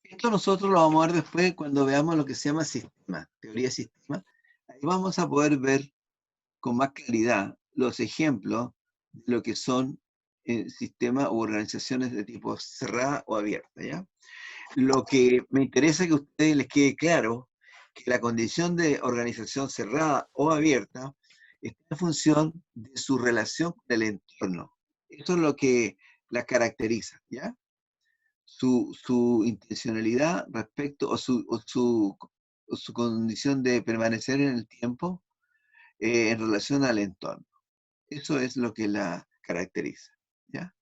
Esto nosotros lo vamos a ver después cuando veamos lo que se llama sistema, teoría de sistema. Ahí vamos a poder ver con más claridad los ejemplos de lo que son sistemas u organizaciones de tipo cerrada o abierta, ¿ya? Lo que me interesa que a ustedes les quede claro, que la condición de organización cerrada o abierta está en función de su relación con el entorno. Eso es lo que la caracteriza, ¿ya? Su intencionalidad respecto o su condición de permanecer en el tiempo en relación al entorno. Eso es lo que la caracteriza, ¿ya?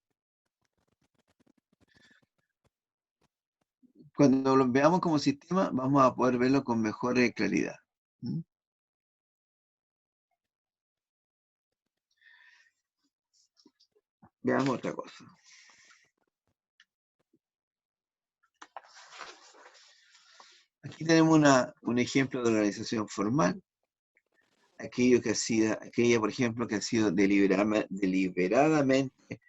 Cuando lo veamos como sistema, vamos a poder verlo con mejor claridad. ¿Mm? Veamos otra cosa. Aquí tenemos un ejemplo de organización formal. Aquella, por ejemplo, que ha sido deliberadamente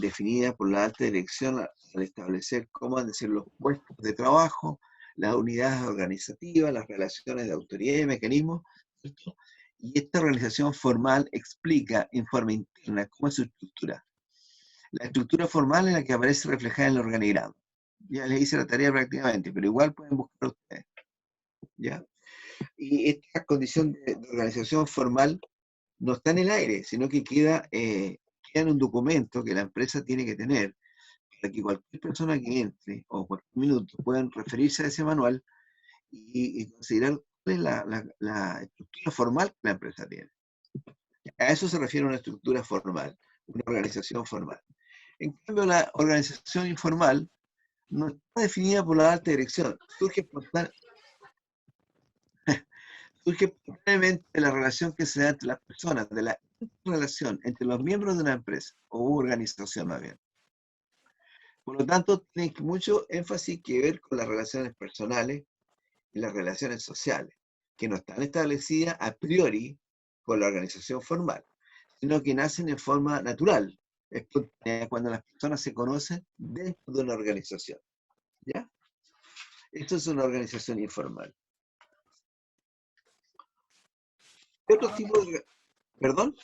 definida por la alta dirección al establecer cómo han de ser los puestos de trabajo, las unidades organizativas, las relaciones de autoridad y mecanismos, ¿cierto? Y esta organización formal explica en forma interna cómo es su estructura. La estructura formal es la que aparece reflejada en el organigrama. Ya les hice la tarea prácticamente, pero igual pueden buscar ustedes, ¿ya? Y esta condición de organización formal no está en el aire, sino que queda en un documento que la empresa tiene que tener para que cualquier persona que entre o cualquier minuto puedan referirse a ese manual y considerar cuál es la estructura formal que la empresa tiene. A eso se refiere una estructura formal, una organización formal. En cambio, la organización informal no está definida por la alta dirección, surge espontáneamente de la relación que se da entre las personas, de la relación entre los miembros de una empresa o organización más bien. Por lo tanto, tiene mucho énfasis que ver con las relaciones personales y las relaciones sociales, que no están establecidas a priori por la organización formal, sino que nacen en forma natural, espontánea, cuando las personas se conocen dentro de una organización. ¿Ya? Esto es una organización informal. ¿Qué otro tipo de... ¿Perdón?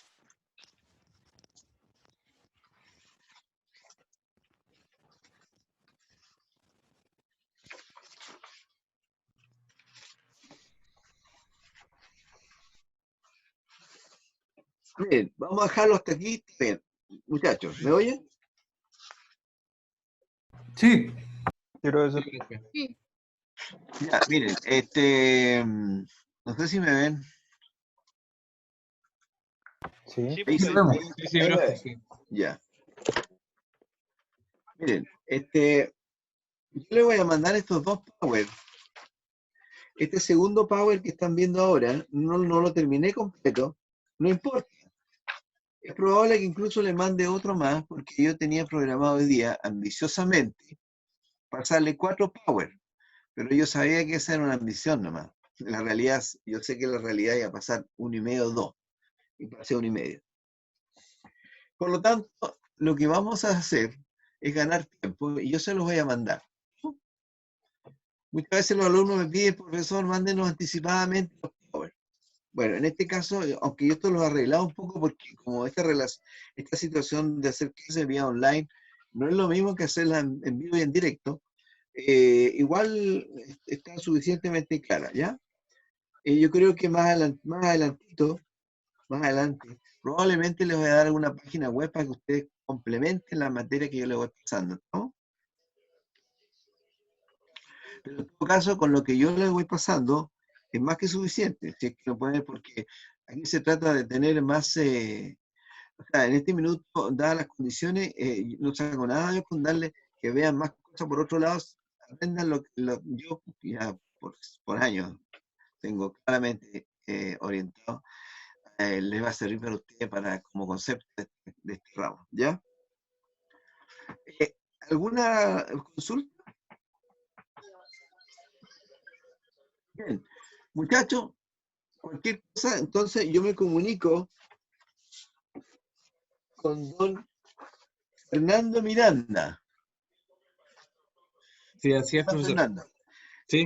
Bien, vamos a dejarlo hasta aquí. Bien, muchachos, ¿me oyen? Sí. Sí, profesor. Sí. Ya, miren, no sé si me ven. Sí. Sí, Ahí pues, sí, vemos. Sí, sí, ahí me profe, ven. sí. Ya. Miren, yo le voy a mandar estos dos power. Este segundo power que están viendo ahora, no lo terminé completo, no importa. Es probable que incluso le mande otro más, porque yo tenía programado hoy día, ambiciosamente, pasarle 4 power. Pero yo sabía que esa era una ambición nomás. La realidad, yo sé que la realidad iba a pasar 1,5 o 2, y pasé 1,5. Por lo tanto, lo que vamos a hacer es ganar tiempo, y yo se los voy a mandar. Muchas veces los alumnos me piden, profesor, mándenos anticipadamente los Power. Bueno, en este caso, aunque yo esto lo he arreglado un poco porque como esta situación de hacer clases vía online no es lo mismo que hacerla en vivo y en directo, igual está suficientemente clara, ¿ya? Yo creo que más adelante, probablemente les voy a dar alguna página web para que ustedes complementen la materia que yo les voy pasando, ¿no? Pero en todo caso, con lo que yo les voy pasando, es más que suficiente, si es que lo pueden, porque aquí se trata de tener más, o sea, en este minuto, dadas las condiciones, no saco nada yo con darle que vean más cosas por otro lado, aprendan yo ya por años tengo claramente orientado, les va a servir para ustedes como concepto de este ramo, ¿ya? ¿Alguna consulta? Bien, muchachos, cualquier cosa, entonces yo me comunico con don Fernando Miranda. Sí, así es, profesor. Fernando. Sí,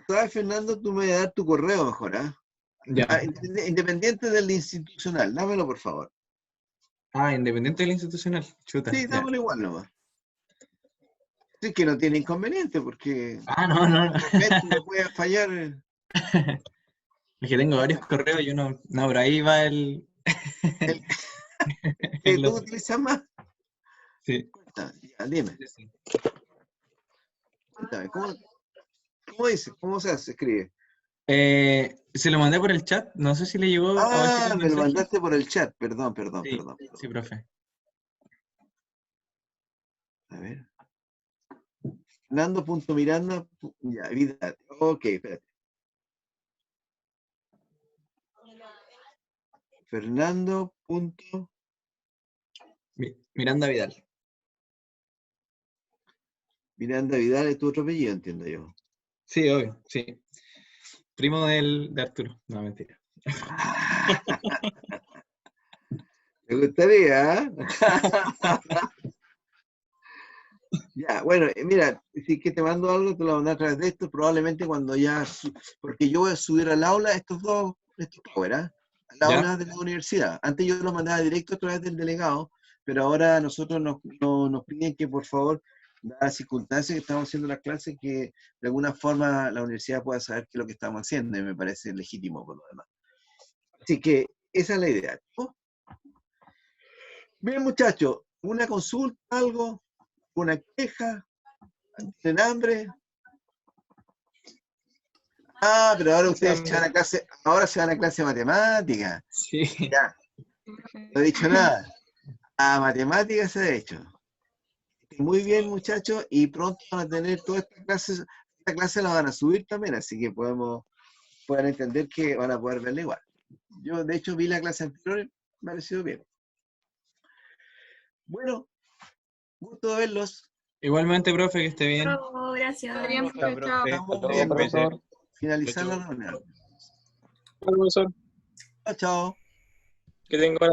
¿Sabes, Fernando? Tú me vas a dar tu correo mejor, ¿ah? ya. Independiente del institucional, dámelo por favor. Ah, independiente del institucional. Chuta. Sí, Ya. dámelo igual nomás. Sí, que no tiene inconveniente porque Ah, no, no. de repente me puede fallar. Es que tengo varios correos y uno. No, pero ahí va el. El- el ¿Tú otro. utilizas más? Sí. Ya, dime. Sí. Cuéntame, ¿cómo dice? ¿Cómo se escribe? Se lo mandé por el chat. No sé si le llegó a bajar el Me lo mensaje. mandaste por el chat. Perdón. Sí, profe. A ver. Fernando.miranda. Ya, Vidal. Ok, espérate. Fernando. Miranda Vidal. Miranda Vidal es tu otro apellido, entiendo yo. Sí, obvio, sí. Primo de Arturo. No, mentira. Me gustaría, ¿eh? Ya, bueno, mira, si es que te mando algo, te lo mando a través de esto, probablemente cuando ya, porque yo voy a subir al aula estos Power, ¿ah? Al ¿Ya? aula de la universidad. Antes yo los mandaba directo a través del delegado, pero ahora nosotros nos piden que por favor, dadas las circunstancias que estamos haciendo las clases, que de alguna forma la universidad pueda saber qué es lo que estamos haciendo, y me parece legítimo por lo demás. Así que esa es la idea, ¿no? Bien, muchachos, una consulta, algo, una queja, tienen hambre. Ah, pero ahora ustedes se van a clase, ahora se van a clase de matemática. Sí. Ya, no he dicho nada. A matemáticas se ha hecho. Muy bien, muchachos, y pronto van a tener todas estas clases. Esta clase la van a subir también, así que pueden entender que van a poder verla igual. Yo, de hecho, vi la clase anterior, me ha parecido bien. Bueno, gusto de verlos. Igualmente, profe, que esté bien. Oh, gracias. Está bien, Chao, profe, chao. profe. Estamos Hasta luego, viendo. profesor. Finalizar la reunión. Profesor, Chao, chao. que tenga buena